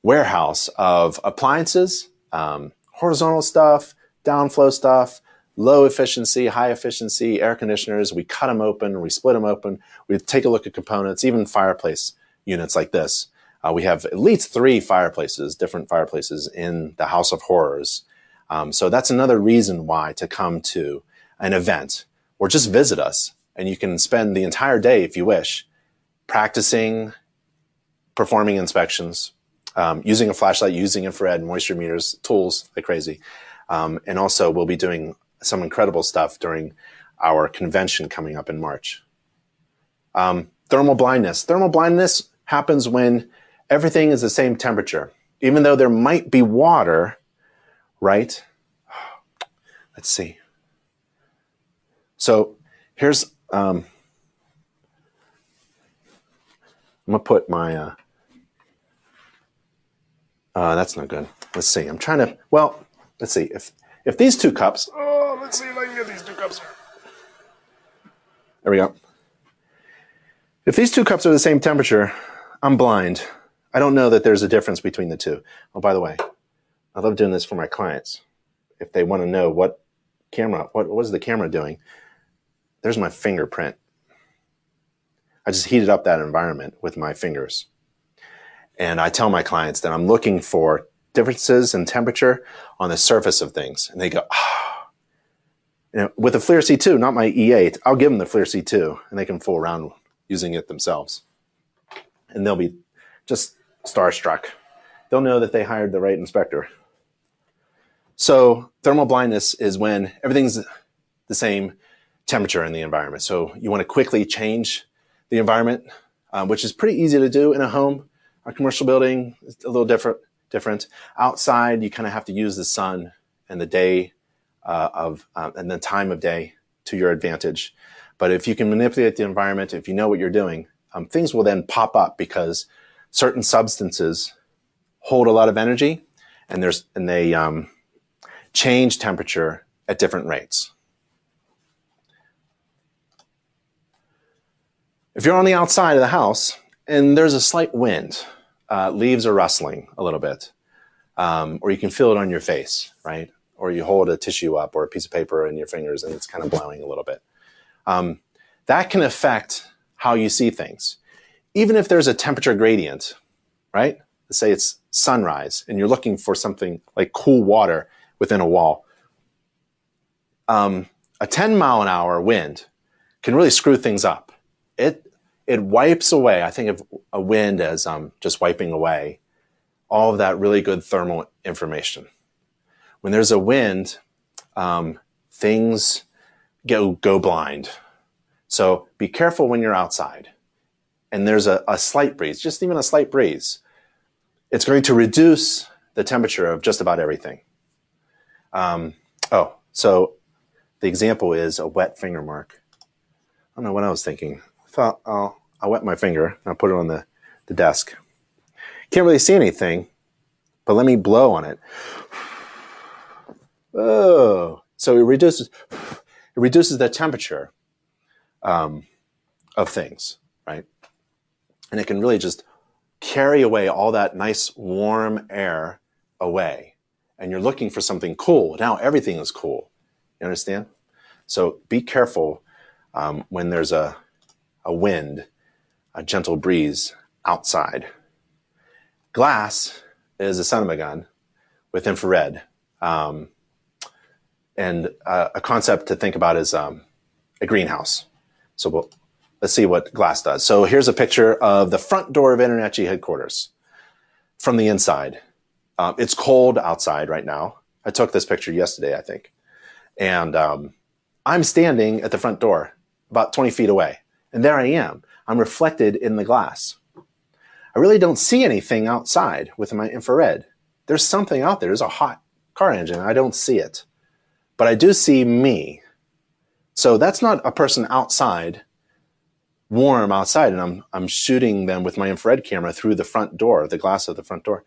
warehouse of appliances, horizontal stuff, downflow stuff, low efficiency, high efficiency air conditioners. We cut them open, we split them open, we take a look at components, even fireplace units like this. We have at least 3 fireplaces, different fireplaces in the House of Horrors. So that's another reason why to come to an event or just visit us. And you can spend the entire day, if you wish, practicing, performing inspections, using a flashlight, using infrared, moisture meters, tools like crazy. And also we'll be doing some incredible stuff during our convention coming up in March. Thermal blindness. Thermal blindness happens when everything is the same temperature, even though there might be water, right? Let's see. So here's, I'm gonna put my, that's not good. Let's see, I'm trying to, well, let's see, if these 2 cups, oh, let's see if I can get these 2 cups here. There we go. If these 2 cups are the same temperature, I'm blind. I don't know that there's a difference between the 2. Oh, by the way, I love doing this for my clients. If they want to know what is the camera doing, there's my fingerprint. I just heated up that environment with my fingers. And I tell my clients that I'm looking for differences in temperature on the surface of things. And they go, ah. You know, with the FLIR C2, not my E8, I'll give them the FLIR C2 and they can fool around using it themselves. And they'll be just starstruck. They'll know that they hired the right inspector. So thermal blindness is when everything's the same temperature in the environment. So you want to quickly change the environment, which is pretty easy to do in a home. A commercial building is a little different. Outside, you kind of have to use the sun and the day and the time of day to your advantage. But if you can manipulate the environment, if you know what you're doing, things will then pop up because certain substances hold a lot of energy, and they change temperature at different rates. If you're on the outside of the house and there's a slight wind, leaves are rustling a little bit, or you can feel it on your face, right? Or you hold a tissue up or a piece of paper in your fingers and it's kind of blowing a little bit. That can affect how you see things. Even if there's a temperature gradient, right? Let's say it's sunrise and you're looking for something like cool water within a wall. A 10-mile-an-hour wind can really screw things up. It wipes away, I think of a wind as just wiping away all of that really good thermal information. When there's a wind, things go blind. So be careful when you're outside. And there's a slight breeze, just even a slight breeze. It's going to reduce the temperature of just about everything. So the example is a wet finger mark. I don't know what I was thinking. I thought I'll wet my finger and I'll put it on the desk. Can't really see anything, but let me blow on it. Oh, so it reduces the temperature of things, right? And it can really just carry away all that nice warm air away. And you're looking for something cool. Now everything is cool. You understand? So be careful when there's a wind, a gentle breeze outside. Glass is a son of a gun with infrared. And a concept to think about is a greenhouse. So let's see what glass does. So here's a picture of the front door of InterNACHI headquarters from the inside. It's cold outside right now. I took this picture yesterday, I think. And I'm standing at the front door about 20 feet away. And there I am. I'm reflected in the glass. I really don't see anything outside with my infrared. There's something out there. There's a hot car engine. I don't see it. But I do see me. So that's not a person outside, warm outside, and I'm shooting them with my infrared camera through the front door, the glass of the front door.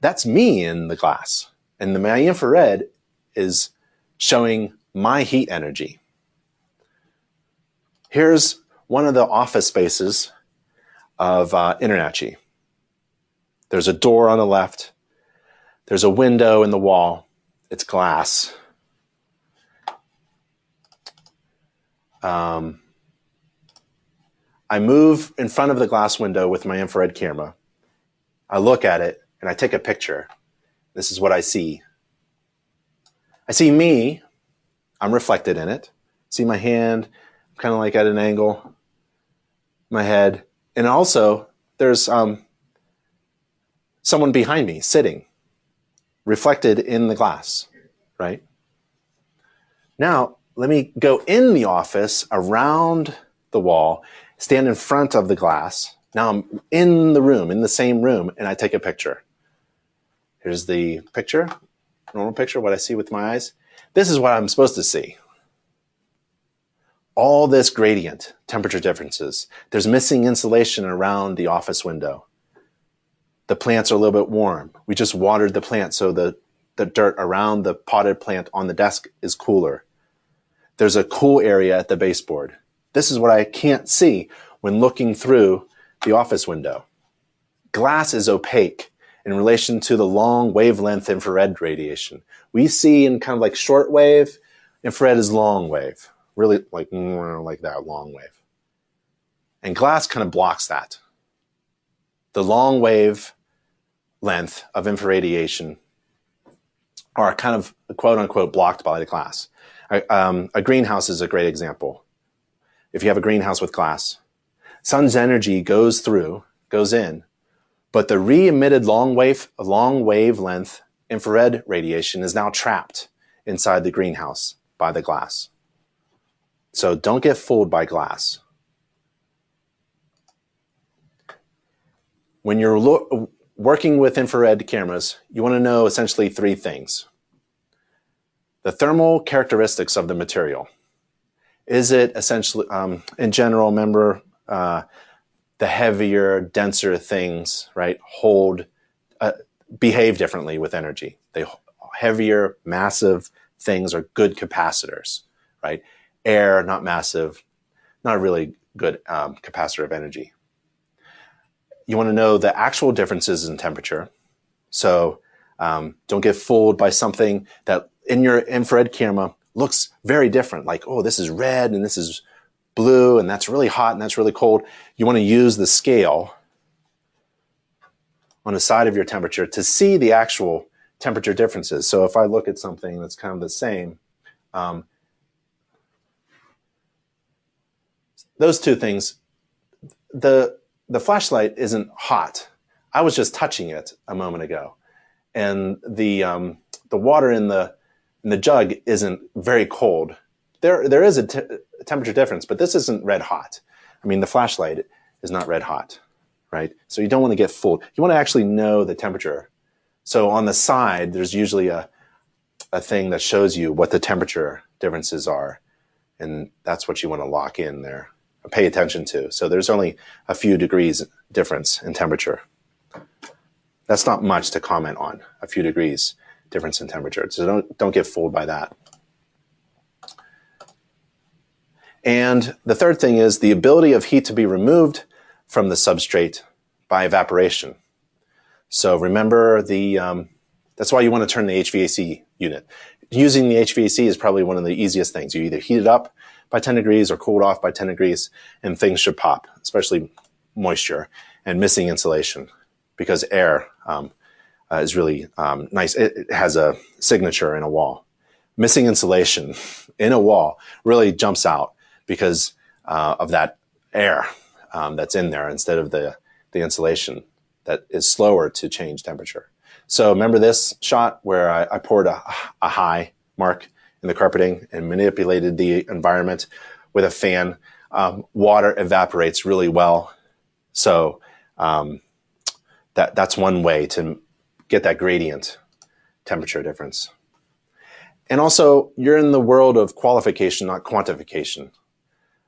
That's me in the glass. And my infrared is showing my heat energy. Here's one of the office spaces of InterNACHI. There's a door on the left. There's a window in the wall. It's glass. I move in front of the glass window with my infrared camera. I look at it and I take a picture. This is what I see. I see me. I'm reflected in it. See my hand, kind of like at an angle, my head. And also there's someone behind me sitting, reflected in the glass, right? Now, let me go in the office, around the wall, stand in front of the glass. Now I'm in the room, in the same room, and I take a picture. Here's the picture, normal picture, what I see with my eyes. This is what I'm supposed to see. All this gradient, temperature differences. There's missing insulation around the office window. The plants are a little bit warm. We just watered the plant so the dirt around the potted plant on the desk is cooler. There's a cool area at the baseboard. This is what I can't see when looking through the office window. Glass is opaque in relation to the long wavelength infrared radiation. We see in kind of like short wave, infrared is long wave, really like that, long wave. And glass kind of blocks that. The long wave length of infrared radiation are kind of quote unquote blocked by the glass. A greenhouse is a great example. If you have a greenhouse with glass, sun's energy goes in, but the re-emitted long wavelength infrared radiation is now trapped inside the greenhouse by the glass. So don't get fooled by glass. When you're working with infrared cameras, you want to know essentially three things. The thermal characteristics of the material. Is it essentially, in general, remember, the heavier, denser things, right, hold behave differently with energy. Heavier, massive things are good capacitors, right? Air, not massive, not a really good capacitor of energy. You want to know the actual differences in temperature. So don't get fooled by something that in your infrared camera looks very different. Like, oh, this is red and this is blue and that's really hot and that's really cold. You want to use the scale on the side of your temperature to see the actual temperature differences. So if I look at something that's kind of the same, those two things, the flashlight isn't hot. I was just touching it a moment ago, and the water in the jug isn't very cold. There is a temperature difference, but this isn't red hot. I mean, the flashlight is not red hot, right? So you don't want to get fooled. You want to actually know the temperature. So on the side, there's usually a thing that shows you what the temperature differences are, and that's what you want to lock in there, pay attention to. So there's only a few degrees difference in temperature. That's not much to comment on, a few degrees difference in temperature. So don't get fooled by that. And the third thing is the ability of heat to be removed from the substrate by evaporation. So remember that's why you want to turn the HVAC unit. Using the HVAC is probably one of the easiest things. You either heat it up by 10 degrees or cool it off by 10 degrees, and things should pop, especially moisture and missing insulation, because air is really nice. It has a signature in a wall. Missing insulation in a wall really jumps out because of that air that's in there instead of the insulation that is slower to change temperature. So remember this shot where I poured a high mark in the carpeting and manipulated the environment with a fan. Water evaporates really well. So that's one way to get that gradient temperature difference. And also, you're in the world of qualification, not quantification.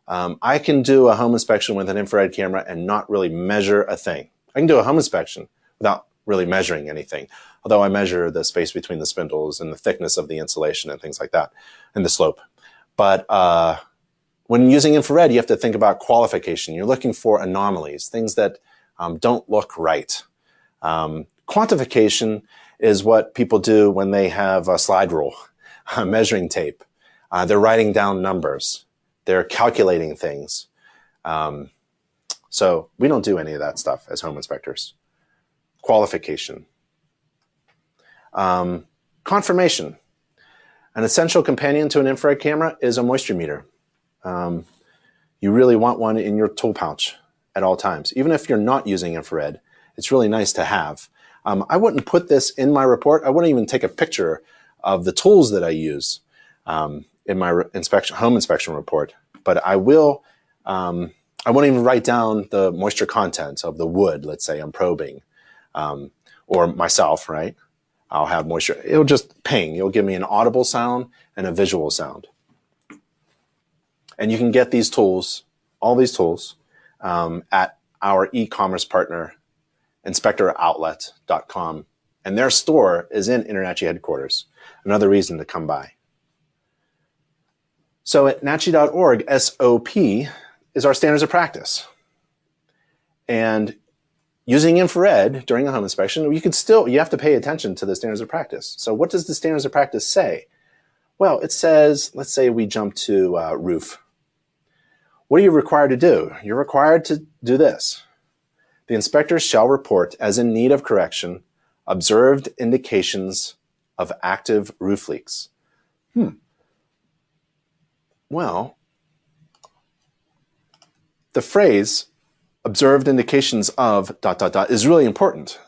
I can do a home inspection with an infrared camera and not really measure a thing. I can do a home inspection without really measuring anything, although I measure the space between the spindles and the thickness of the insulation and things like that, and the slope. But when using infrared, you have to think about qualification. You're looking for anomalies, things that don't look right. Quantification is what people do when they have a slide rule, a measuring tape. They're writing down numbers. They're calculating things. So we don't do any of that stuff as home inspectors. Qualification. Confirmation. An essential companion to an infrared camera is a moisture meter. You really want one in your tool pouch at all times. Even if you're not using infrared, it's really nice to have. I wouldn't put this in my report. I wouldn't even take a picture of the tools that I use in my home inspection report. But I will, I won't even write down the moisture content of the wood, let's say I'm probing, or myself, right? I'll have moisture. It'll just ping. It'll give me an audible sound and a visual sound. And you can get these tools, all these tools, at our e-commerce partner, inspectoroutlet.com. And their store is in InterNACHI headquarters. Another reason to come by. So at NACHI.org, SOP is our standards of practice. And using infrared during a home inspection, you have to pay attention to the standards of practice. So what does the standards of practice say? Well, it says, let's say we jump to roof. What are you required to do? You're required to do this. The inspector shall report as in need of correction observed indications of active roof leaks. Well, the phrase observed indications of ... is really important.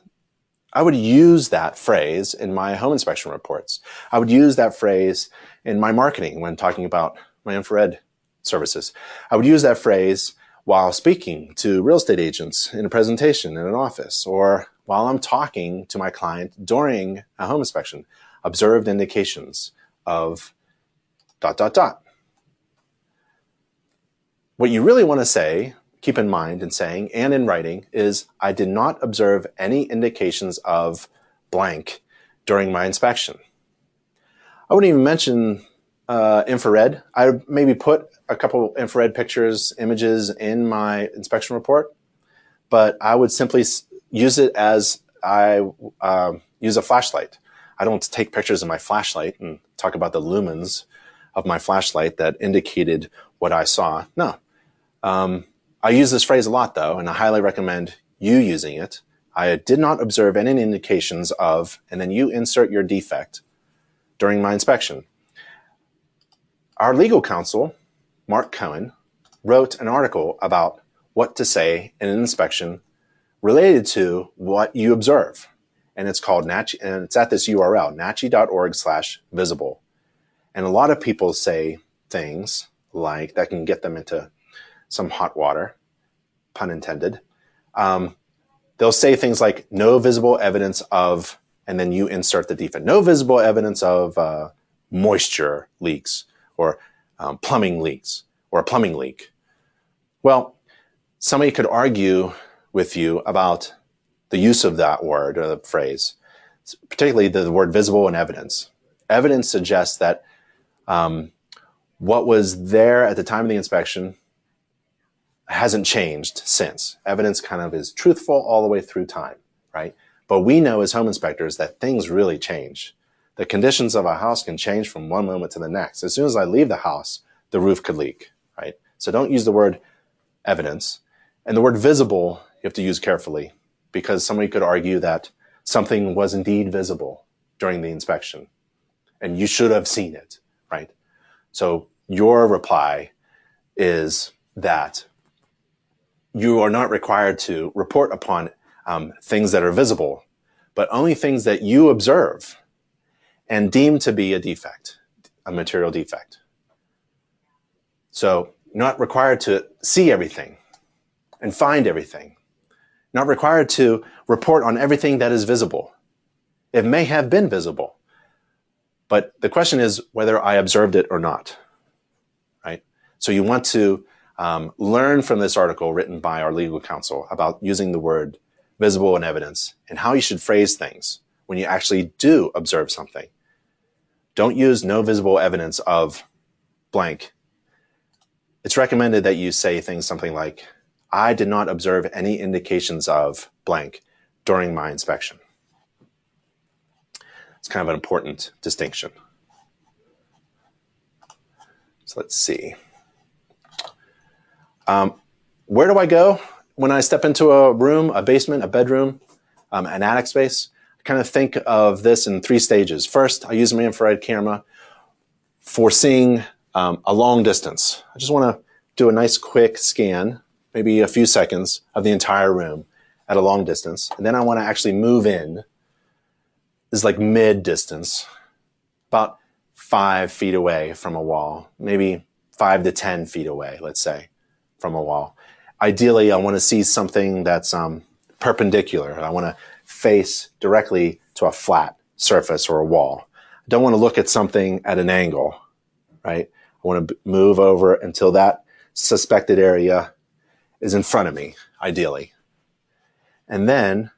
I would use that phrase in my home inspection reports. I would use that phrase in my marketing when talking about my infrared services. I would use that phrase while speaking to real estate agents in a presentation in an office, or while I'm talking to my client during a home inspection. Observed indications of ... What you really want to say, keep in mind in saying and in writing, is I did not observe any indications of ... blank during my inspection. I wouldn't even mention infrared. I would maybe put a couple infrared pictures, images in my inspection report, but I would simply use it as I use a flashlight. I don't take pictures of my flashlight and talk about the lumens of my flashlight that indicated what I saw. No. I use this phrase a lot, though, and I highly recommend you using it. I did not observe any indications of, and then you insert your defect during my inspection. Our legal counsel, Mark Cohen, wrote an article about what to say in an inspection related to what you observe. And it's called NACHI, and it's at this URL, nachi.org/visible. And a lot of people say things like that can get them into some hot water, pun intended. They'll say things like no visible evidence of, and then you insert the defect. No visible evidence of moisture leaks or plumbing leaks or a plumbing leak. Well, somebody could argue with you about the use of that word or the phrase, particularly the word visible and evidence. Evidence suggests that what was there at the time of the inspection hasn't changed since. Evidence kind of is truthful all the way through time, right? But we know as home inspectors that things really change. The conditions of a house can change from one moment to the next. As soon as I leave the house, the roof could leak, right? So don't use the word evidence. And the word visible, you have to use carefully, because somebody could argue that something was indeed visible during the inspection and you should have seen it, right? So your reply is that you are not required to report upon things that are visible, but only things that you observe and deem to be a defect, a material defect. So not required to see everything and find everything. Not required to report on everything that is visible. It may have been visible, but the question is whether I observed it or not, right? So you want to learn from this article written by our legal counsel about using the word visible and evidence and how you should phrase things when you actually do observe something. Don't use no visible evidence of blank. It's recommended that you say things something like, I did not observe any indications of blank during my inspection. It's kind of an important distinction. So let's see. Where do I go when I step into a room, a basement, a bedroom, an attic space? I kind of think of this in 3 stages. First, I use my infrared camera for seeing a long distance. I just want to do a nice quick scan, maybe a few seconds, of the entire room at a long distance. And then I want to actually move in. This is like mid-distance, about 5 feet away from a wall, maybe 5 to 10 feet away, let's say, from a wall. Ideally, I want to see something that's perpendicular. I want to face directly to a flat surface or a wall. I don't want to look at something at an angle, right? I want to move over until that suspected area is in front of me, ideally. And then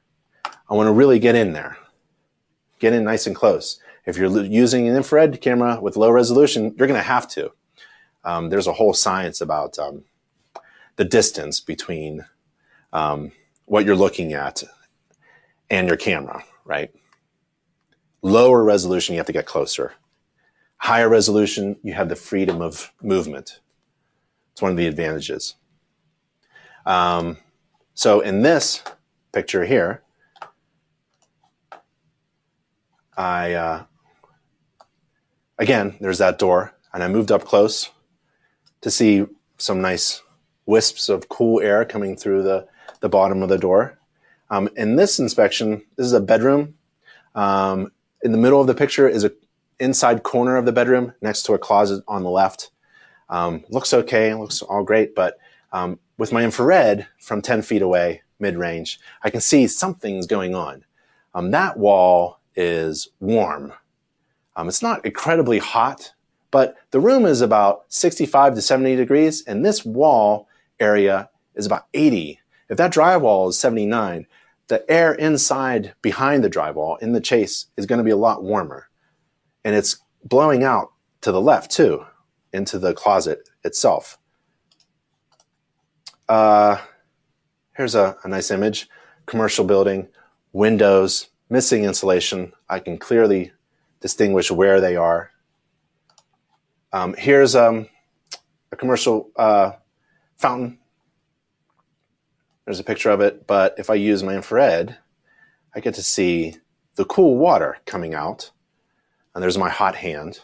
I want to really get in there. Get in nice and close. If you're using an infrared camera with low resolution, you're going to have to. There's a whole science about the distance between what you're looking at and your camera, right? Lower resolution, you have to get closer. Higher resolution, you have the freedom of movement. It's one of the advantages. So in this picture here, again, there's that door, and I moved up close to see some nice wisps of cool air coming through the bottom of the door. In this inspection, this is a bedroom. In the middle of the picture is an inside corner of the bedroom next to a closet on the left. Looks okay, looks all great, but with my infrared from 10 feet away, mid-range, I can see something's going on. That wall is warm. It's not incredibly hot, but the room is about 65 to 70 degrees, and this wall area is about 80. If that drywall is 79, the air inside behind the drywall in the chase is going to be a lot warmer. And it's blowing out to the left too, into the closet itself. Here's a nice image. Commercial building, windows, missing insulation. I can clearly distinguish where they are. Here's a commercial fountain. There's a picture of it, but if I use my infrared, I get to see the cool water coming out. And there's my hot hand.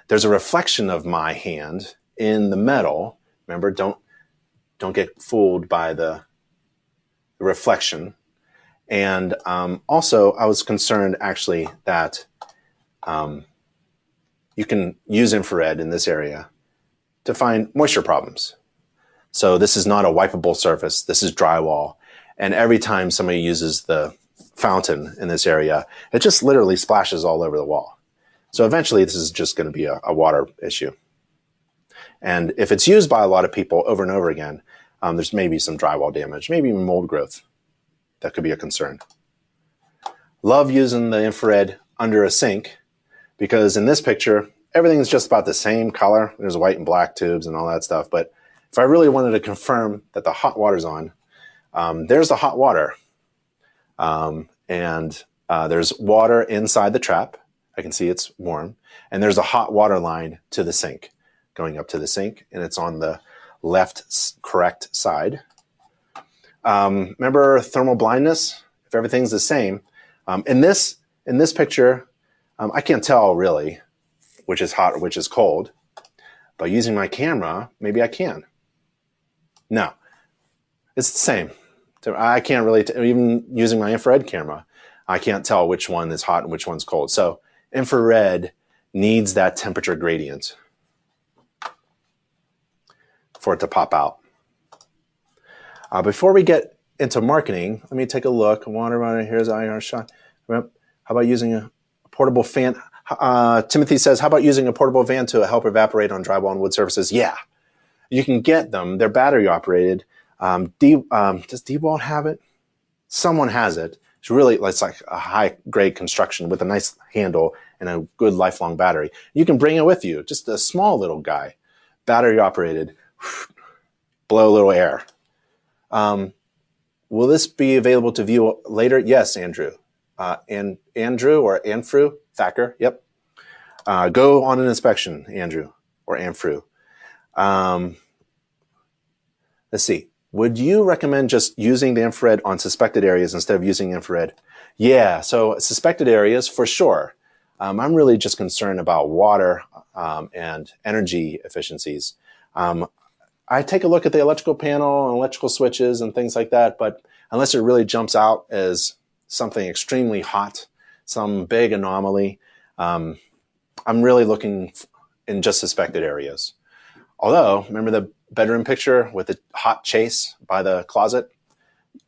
There's a reflection of my hand in the metal. Remember, don't get fooled by the reflection. And also, I was concerned actually that you can use infrared in this area to find moisture problems. So this is not a wipeable surface. This is drywall. And every time somebody uses the fountain in this area, it just literally splashes all over the wall. So eventually this is just going to be a water issue. And if it's used by a lot of people over and over again, there's maybe some drywall damage, maybe even mold growth. That could be a concern. Love using the infrared under a sink because in this picture, everything's just about the same color. There's white and black tubes and all that stuff. But if I really wanted to confirm that the hot water's on, there's the hot water. There's water inside the trap. I can see it's warm. And there's a hot water line to the sink, going up to the sink, and it's on the left correct side. Remember thermal blindness? If everything's the same. In this picture, I can't tell really which is hot or which is cold. By using my camera, maybe I can. No, it's the same. So I can't really, even using my infrared camera, I can't tell which one is hot and which one's cold. So infrared needs that temperature gradient for it to pop out. Before we get into marketing, let me take a look. Water runner, here's IR shot. How about using a portable fan? Timothy says, how about using a portable fan to help evaporate on drywall and wood surfaces? Yeah, you can get them. They're battery operated. Does DeWalt have it? Someone has it. It's like a high grade construction with a nice handle and a good lifelong battery. You can bring it with you. Just a small little guy, battery operated, blow a little air. Will this be available to view later? Yes, Andrew. Andrew or Anfru Thacker. Yep. Go on an inspection, Andrew or Anfru. Let's see. Would you recommend just using the infrared on suspected areas instead of using infrared? Yeah, so suspected areas for sure. I'm really just concerned about water and energy efficiencies. I take a look at the electrical panel and electrical switches and things like that, but unless it really jumps out as something extremely hot, some big anomaly, I'm really looking in just suspected areas. Although, remember the bedroom picture with the hot chase by the closet?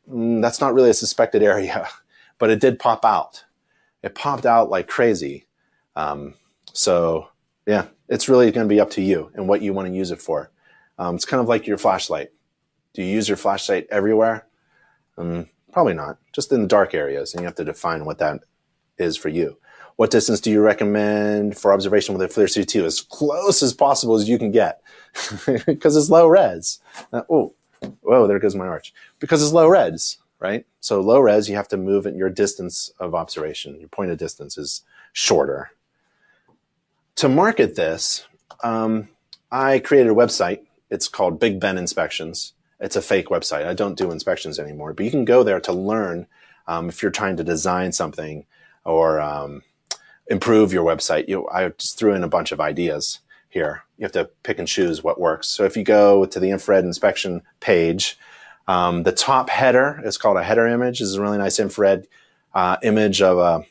That's not really a suspected area, but it did pop out. It popped out like crazy. So yeah, it's really going to be up to you and what you want to use it for. It's kind of like your flashlight. Do you use your flashlight everywhere? Probably not, just in the dark areas, and you have to define what that is for you. What distance do you recommend for observation with a FLIR C2? As close as possible as you can get, because it's low res. Whoa, there goes my arch. Because it's low res, right? So low res, you have to move at your distance of observation. Your point of distance is shorter. To market this, I created a website. It's called Big Ben Inspections. It's a fake website. I don't do inspections anymore, but you can go there to learn if you're trying to design something or improve your website. I just threw in a bunch of ideas here. You have to pick and choose what works. So if you go to the infrared inspection page, the top header is called a header image. This is a really nice infrared image of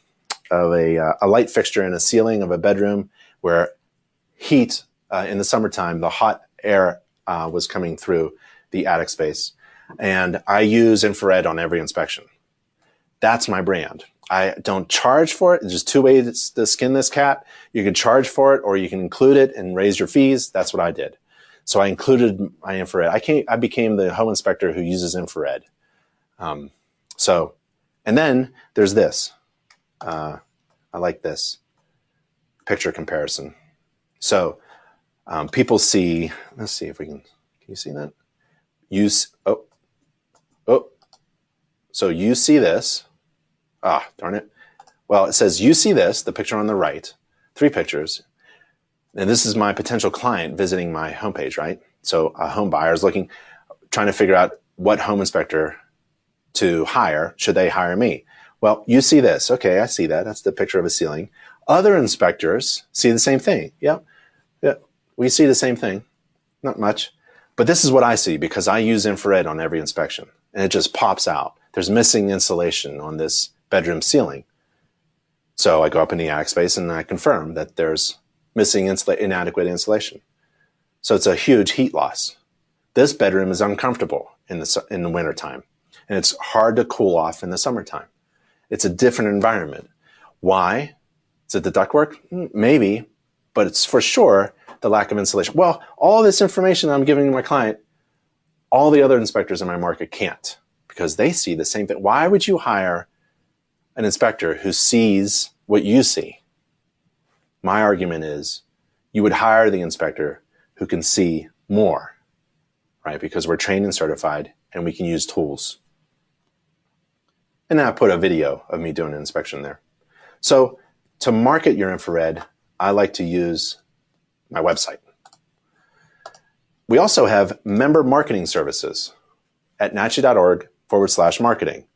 a light fixture in a ceiling of a bedroom where heat in the summertime, the hot air was coming through the attic space. And I use infrared on every inspection. That's my brand. I don't charge for it. There's just two ways to skin this cat. You can charge for it or you can include it and raise your fees. That's what I did. So I included my infrared. I became the home inspector who uses infrared. So And then there's this. I like this picture comparison. So people see, let's see if we can you see that? So you see this. Ah, darn it. Well, it says you see this, the picture on the right, 3 pictures. And this is my potential client visiting my homepage, right? So a home buyer is trying to figure out what home inspector to hire. Should they hire me? Well, you see this. Okay, I see that. That's the picture of a ceiling. Other inspectors see the same thing. Yeah, we see the same thing. Not much. But this is what I see because I use infrared on every inspection. And it just pops out. There's missing insulation on this bedroom ceiling. So I go up in the attic space and I confirm that there's missing inadequate insulation. So it's a huge heat loss. This bedroom is uncomfortable in the wintertime, and it's hard to cool off in the summertime. It's a different environment. Why? Is it the ductwork? Maybe, but it's for sure the lack of insulation. Well, all this information I'm giving my client, all the other inspectors in my market can't because they see the same thing. Why would you hire an inspector who sees what you see? My argument is you would hire the inspector who can see more, right? Because we're trained and certified and we can use tools. And then I put a video of me doing an inspection there. So to market your infrared, I like to use my website. We also have member marketing services at nachi.org/marketing.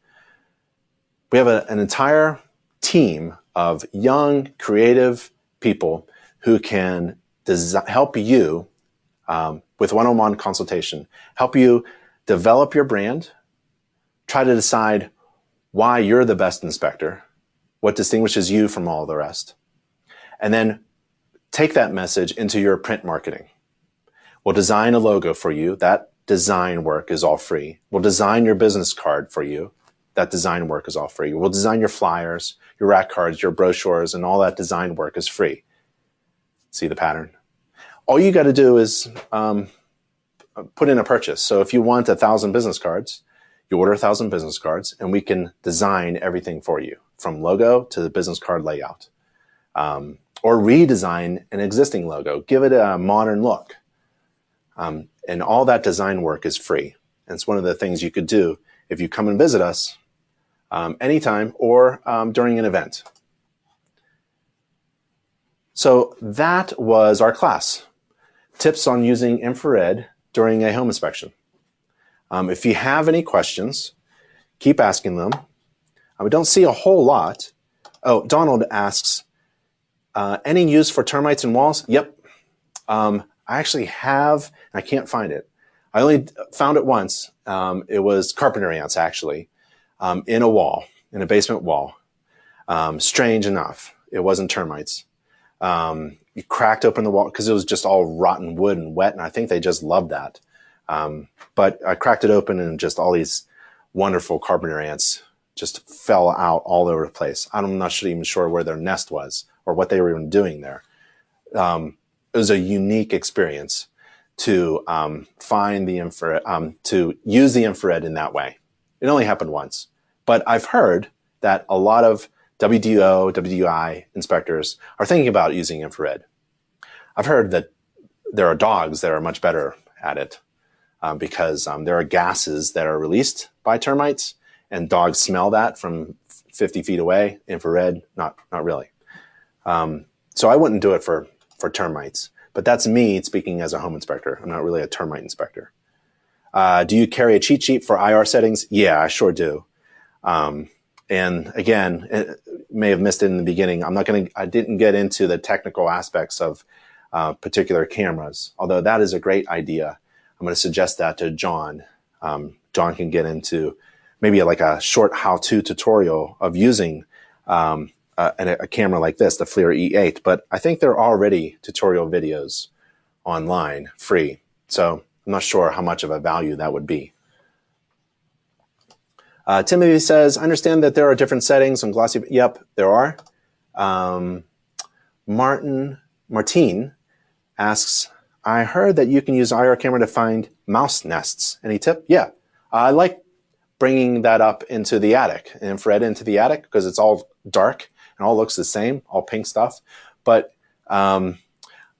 We have an entire team of young, creative people who can help you with one-on-one consultation, help you develop your brand, try to decide why you're the best inspector, what distinguishes you from all the rest, and then take that message into your print marketing. We'll design a logo for you. That design work is all free. We'll design your business card for you. That design work is all free. We'll design your flyers, your rack cards, your brochures, and all that design work is free. See the pattern? All you got to do is put in a purchase. So if you want 1,000 business cards, you order 1,000 business cards, and we can design everything for you, from logo to the business card layout. Or redesign an existing logo, give it a modern look. And all that design work is free. And it's one of the things you could do if you come and visit us anytime or during an event. So that was our class. Tips on using infrared during a home inspection. If you have any questions, keep asking them. We don't see a whole lot. Oh, Donald asks, any use for termites in walls? Yep. I actually have, I can't find it. I only found it once. It was carpenter ants, actually, in a wall, in a basement wall. Strange enough, it wasn't termites. You cracked open the wall because it was just all rotten wood and wet, and I think they just loved that. But I cracked it open and just all these wonderful carpenter ants just fell out all over the place. I'm not even sure where their nest was or what they were even doing there. It was a unique experience to find the infrared, to use the infrared in that way. It only happened once, but I've heard that a lot of WDO, WDI inspectors are thinking about using infrared. I've heard that there are dogs that are much better at it because there are gases that are released by termites, and dogs smell that from 50 feet away. Infrared, not really. So I wouldn't do it for termites, but that's me speaking as a home inspector. I'm not really a termite inspector. Do you carry a cheat sheet for IR settings? Yeah, I sure do. And again, may have missed it in the beginning. I didn't get into the technical aspects of particular cameras, although that is a great idea. I'm going to suggest that to John. John can get into maybe like a short how-to tutorial of using a camera like this, the FLIR E8. But I think there are already tutorial videos online, free. So I'm not sure how much of a value that would be. Timothy says, I understand that there are different settings on glossy. Yep, there are. Martine asks, I heard that you can use IR camera to find mouse nests. Any tip? Yeah, I like bringing that up into the attic, infrared into the attic, because it's all dark and all looks the same, all pink stuff. But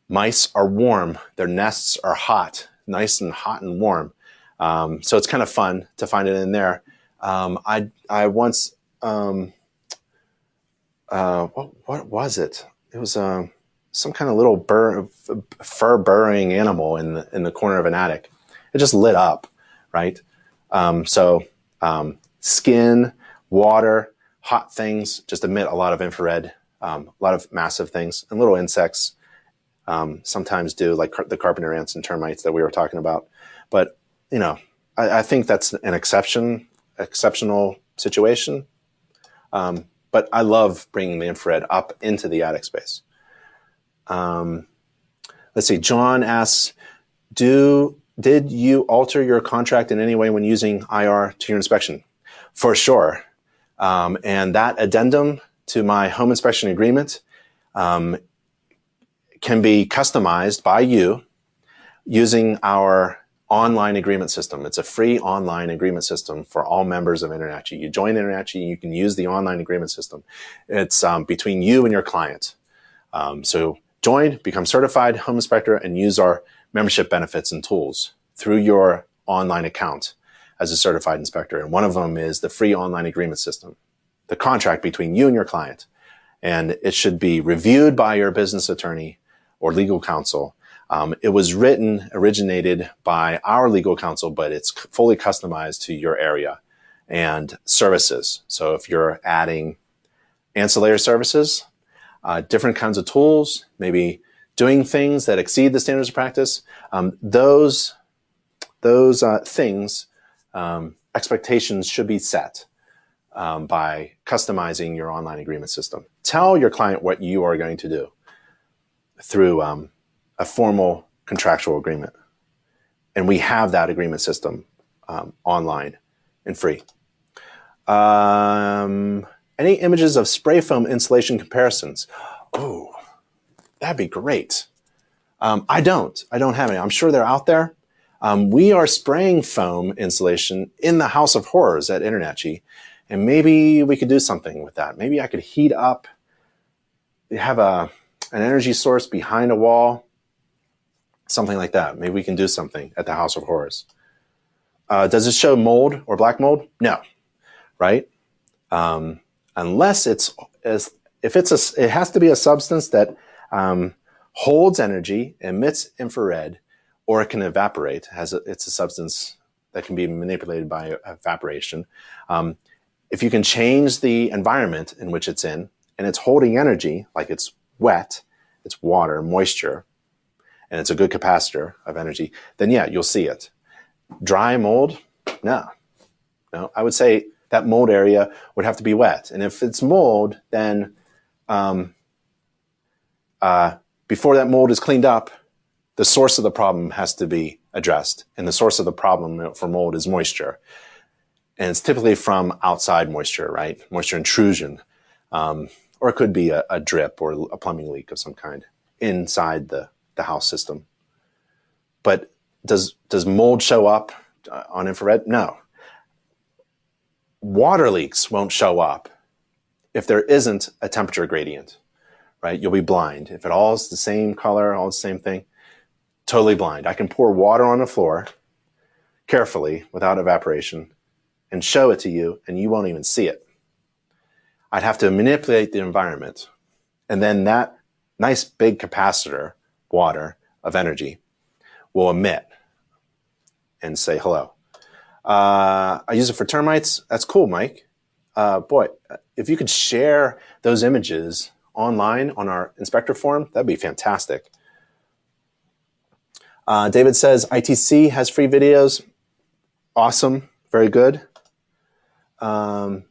mice are warm. Their nests are hot, nice and hot and warm. So it's kind of fun to find it in there. I once, what was it? It was some kind of little fur burrowing animal in the corner of an attic. It just lit up, right? Skin, water, hot things just emit a lot of infrared, a lot of massive things, and little insects sometimes do, like the carpenter ants and termites that we were talking about. But, you know, I think that's an exceptional situation. But I love bringing the infrared up into the attic space. Let's see. John asks, did you alter your contract in any way when using IR to your inspection? For sure. And that addendum to my home inspection agreement can be customized by you using our online agreement system. It's a free online agreement system for all members of InterNACHI. You join InterNACHI, you can use the online agreement system. It's between you and your client. So join, become certified home inspector, and use our membership benefits and tools through your online account as a certified inspector. And one of them is the free online agreement system, the contract between you and your client. And it should be reviewed by your business attorney or legal counsel. It was originated by our legal counsel, but it's fully customized to your area and services. So if you're adding ancillary services, different kinds of tools, maybe doing things that exceed the standards of practice, those things, expectations should be set by customizing your online agreement system. Tell your client what you are going to do through a formal contractual agreement. And we have that agreement system online and free. Any images of spray foam insulation comparisons? Oh, that'd be great. I don't have any. I'm sure they're out there. We are spraying foam insulation in the House of Horrors at InterNACHI, and maybe we could do something with that. Maybe I could heat up, have an energy source behind a wall, something like that. Maybe we can do something at the House of Horrors. Does it show mold or black mold? No, right? Unless it has to be a substance that holds energy, emits infrared, or it can evaporate. It's a substance that can be manipulated by evaporation. If you can change the environment in which it's in, and it's holding energy, like it's wet, it's water, moisture, and it's a good capacitor of energy, then yeah, you'll see it. Dry mold? No. I would say that mold area would have to be wet. And if it's mold, then before that mold is cleaned up, the source of the problem has to be addressed. And the source of the problem for mold is moisture. And it's typically from outside moisture, right? Moisture intrusion. Or it could be a drip or a plumbing leak of some kind inside the house system. But does mold show up on infrared? No. Water leaks won't show up if there isn't a temperature gradient, right? You'll be blind. If it all is the same color, all the same thing, totally blind. I can pour water on the floor carefully without evaporation and show it to you, and you won't even see it. I'd have to manipulate the environment. And then that nice big capacitor, water, of energy will emit and say hello. I use it for termites. That's cool, Mike. Boy, if you could share those images online on our inspector forum, that'd be fantastic. David says, ITC has free videos. Awesome. Very good. Do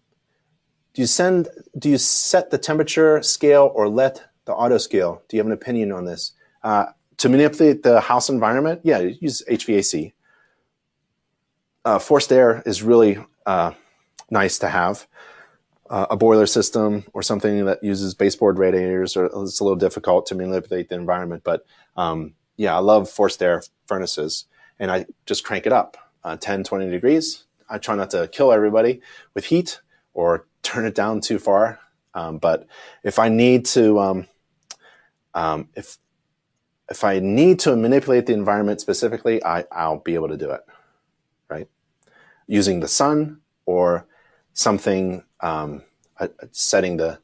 you set the temperature scale or let the auto scale? Do you have an opinion on this? To manipulate the house environment, yeah, use HVAC. Forced air is really nice to have. A boiler system or something that uses baseboard radiators, or it's a little difficult to manipulate the environment. But yeah, I love forced air furnaces, and I just crank it up 10, 20 degrees. I try not to kill everybody with heat or turn it down too far. But if I need to, if I need to manipulate the environment specifically, I'll be able to do it, right? Using the sun or something, setting the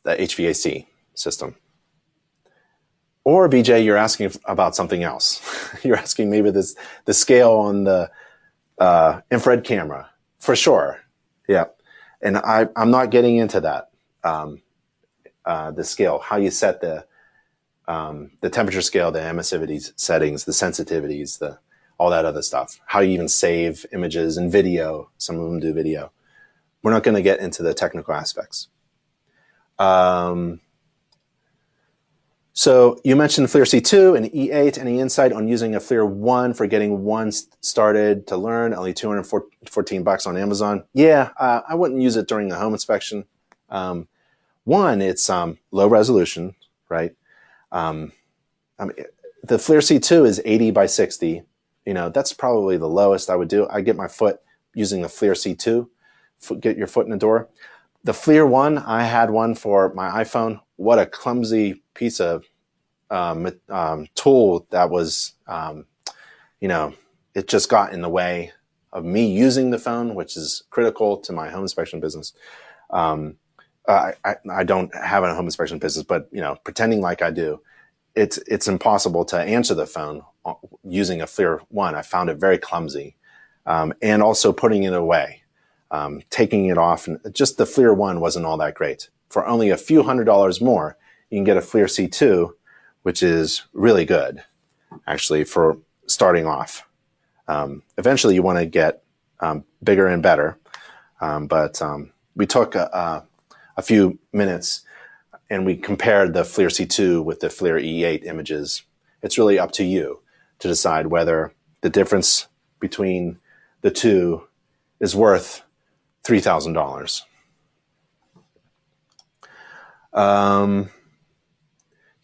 HVAC system. Or BJ, you're asking about something else. You're asking maybe the scale on the infrared camera, for sure. Yeah, and I'm not getting into that. The scale, how you set the temperature scale, the emissivity settings, the sensitivities, all that other stuff. How you even save images and video. Some of them do video. We're not going to get into the technical aspects. So you mentioned FLIR C2 and E8. Any insight on using a FLIR 1 for getting one started to learn? Only $214 on Amazon. Yeah, I wouldn't use it during the home inspection. One, it's low resolution, right? I mean, the FLIR C2 is 80 by 60. You know, that's probably the lowest I would do. I get my foot using the FLIR C2. Get your foot in the door. The FLIR 1, I had one for my iPhone. What a clumsy piece of tool that was, you know, it just got in the way of me using the phone, which is critical to my home inspection business. I don't have a home inspection business, but, you know, pretending like I do, it's impossible to answer the phone using a FLIR 1. I found it very clumsy. And also putting it away. Taking it off, and just the FLIR 1 wasn't all that great. For only a few $100s more, you can get a FLIR C2, which is really good, actually, for starting off. Eventually, you want to get bigger and better, but we took a few minutes and we compared the FLIR C2 with the FLIR E8 images. It's really up to you to decide whether the difference between the two is worth $3,000.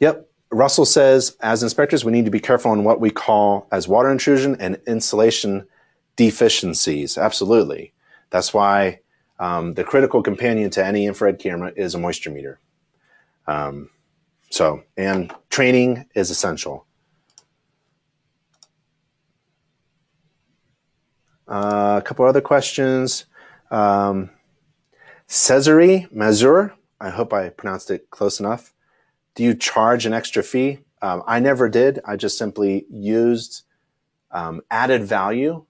Yep. Russell says, as inspectors, we need to be careful on what we call as water intrusion and insulation deficiencies. Absolutely. That's why the critical companion to any infrared camera is a moisture meter. And training is essential. A couple other questions. Cesare Mazur, I hope I pronounced it close enough. Do you charge an extra fee? I never did. I just simply used added value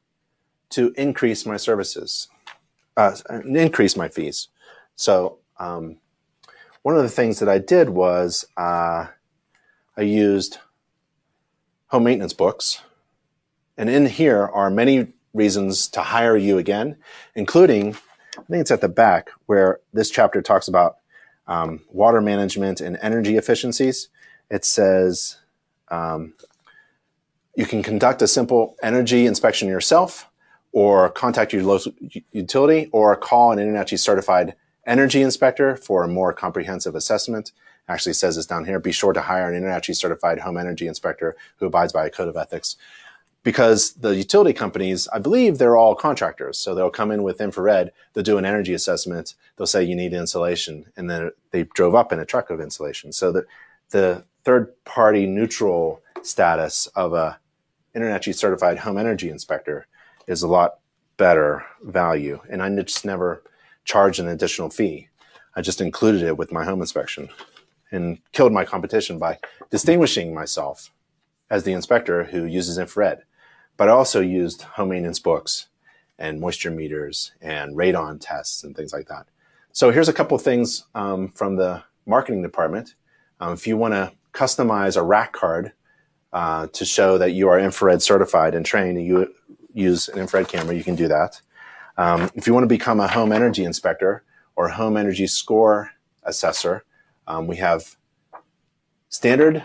to increase my services, increase my fees. So one of the things that I did was I used home maintenance books. And in here are many reasons to hire you again, including, I think it's at the back, where this chapter talks about water management and energy efficiencies. It says you can conduct a simple energy inspection yourself, or contact your local utility, or call an InterNACHI certified energy inspector for a more comprehensive assessment. Actually says this down here: be sure to hire an InterNACHI certified home energy inspector who abides by a code of ethics. Because the utility companies, I believe they're all contractors. So they'll come in with infrared, they'll do an energy assessment, they'll say you need insulation, and then they drove up in a truck of insulation. So the third-party neutral status of a InterNACHI certified home energy inspector is a lot better value. And I just never charged an additional fee. I just included it with my home inspection and killed my competition by distinguishing myself as the inspector who uses infrared. But I also used home maintenance books and moisture meters and radon tests and things like that. So here's a couple of things from the marketing department. If you want to customize a rack card to show that you are infrared certified and trained and you use an infrared camera, you can do that. If you want to become a home energy inspector or home energy score assessor, we have standard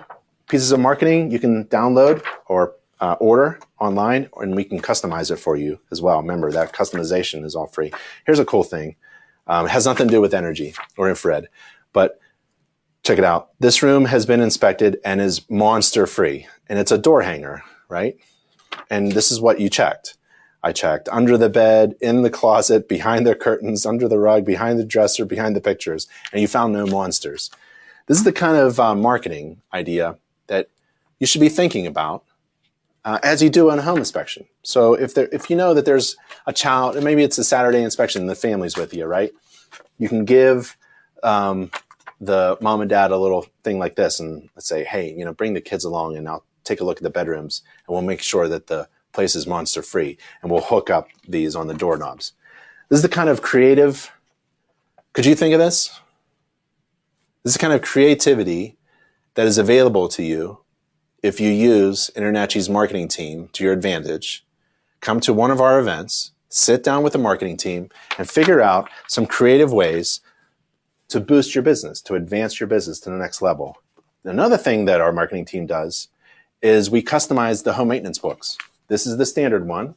pieces of marketing you can download or order online, and we can customize it for you as well. Remember, that customization is all free. Here's a cool thing. It has nothing to do with energy or infrared, but check it out. This room has been inspected and is monster free, and it's a door hanger, right? And this is what you checked. I checked under the bed, in the closet, behind the curtains, under the rug, behind the dresser, behind the pictures, and you found no monsters. This is the kind of marketing idea that you should be thinking about as you do on a home inspection. So if you know that there's a child, and maybe it's a Saturday inspection and the family's with you, right? You can give the mom and dad a little thing like this and let's say, hey, bring the kids along and I'll take a look at the bedrooms and we'll make sure that the place is monster free and we'll hook up these on the doorknobs. This is the kind of creative, could you think of this? This is the kind of creativity that is available to you if you use InterNACHI's marketing team to your advantage. Come to one of our events, sit down with the marketing team and figure out some creative ways to boost your business, to advance your business to the next level. Another thing that our marketing team does is we customize the home maintenance books. This is the standard one.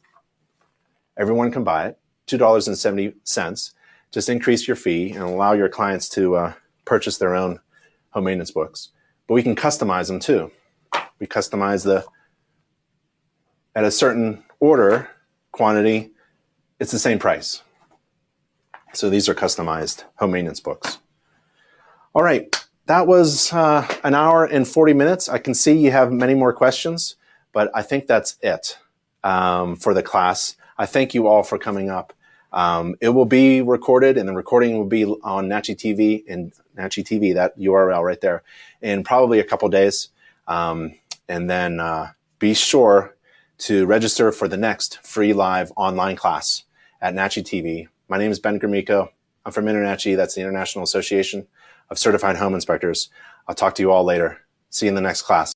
Everyone can buy it, $2.70. Just increase your fee and allow your clients to purchase their own home maintenance books. But we can customize them too. We customize at a certain order, quantity, it's the same price. So these are customized home maintenance books. All right, that was an hour and 40 minutes. I can see you have many more questions, but I think that's it for the class. I thank you all for coming up. It will be recorded, and the recording will be on NACHI TV, and NACHI TV, that URL right there, in probably a couple days. And then be sure to register for the next free live online class at NACHI TV. My name is Ben Gromyko. I'm from InterNACHI. That's the International Association of Certified Home Inspectors. I'll talk to you all later. See you in the next class.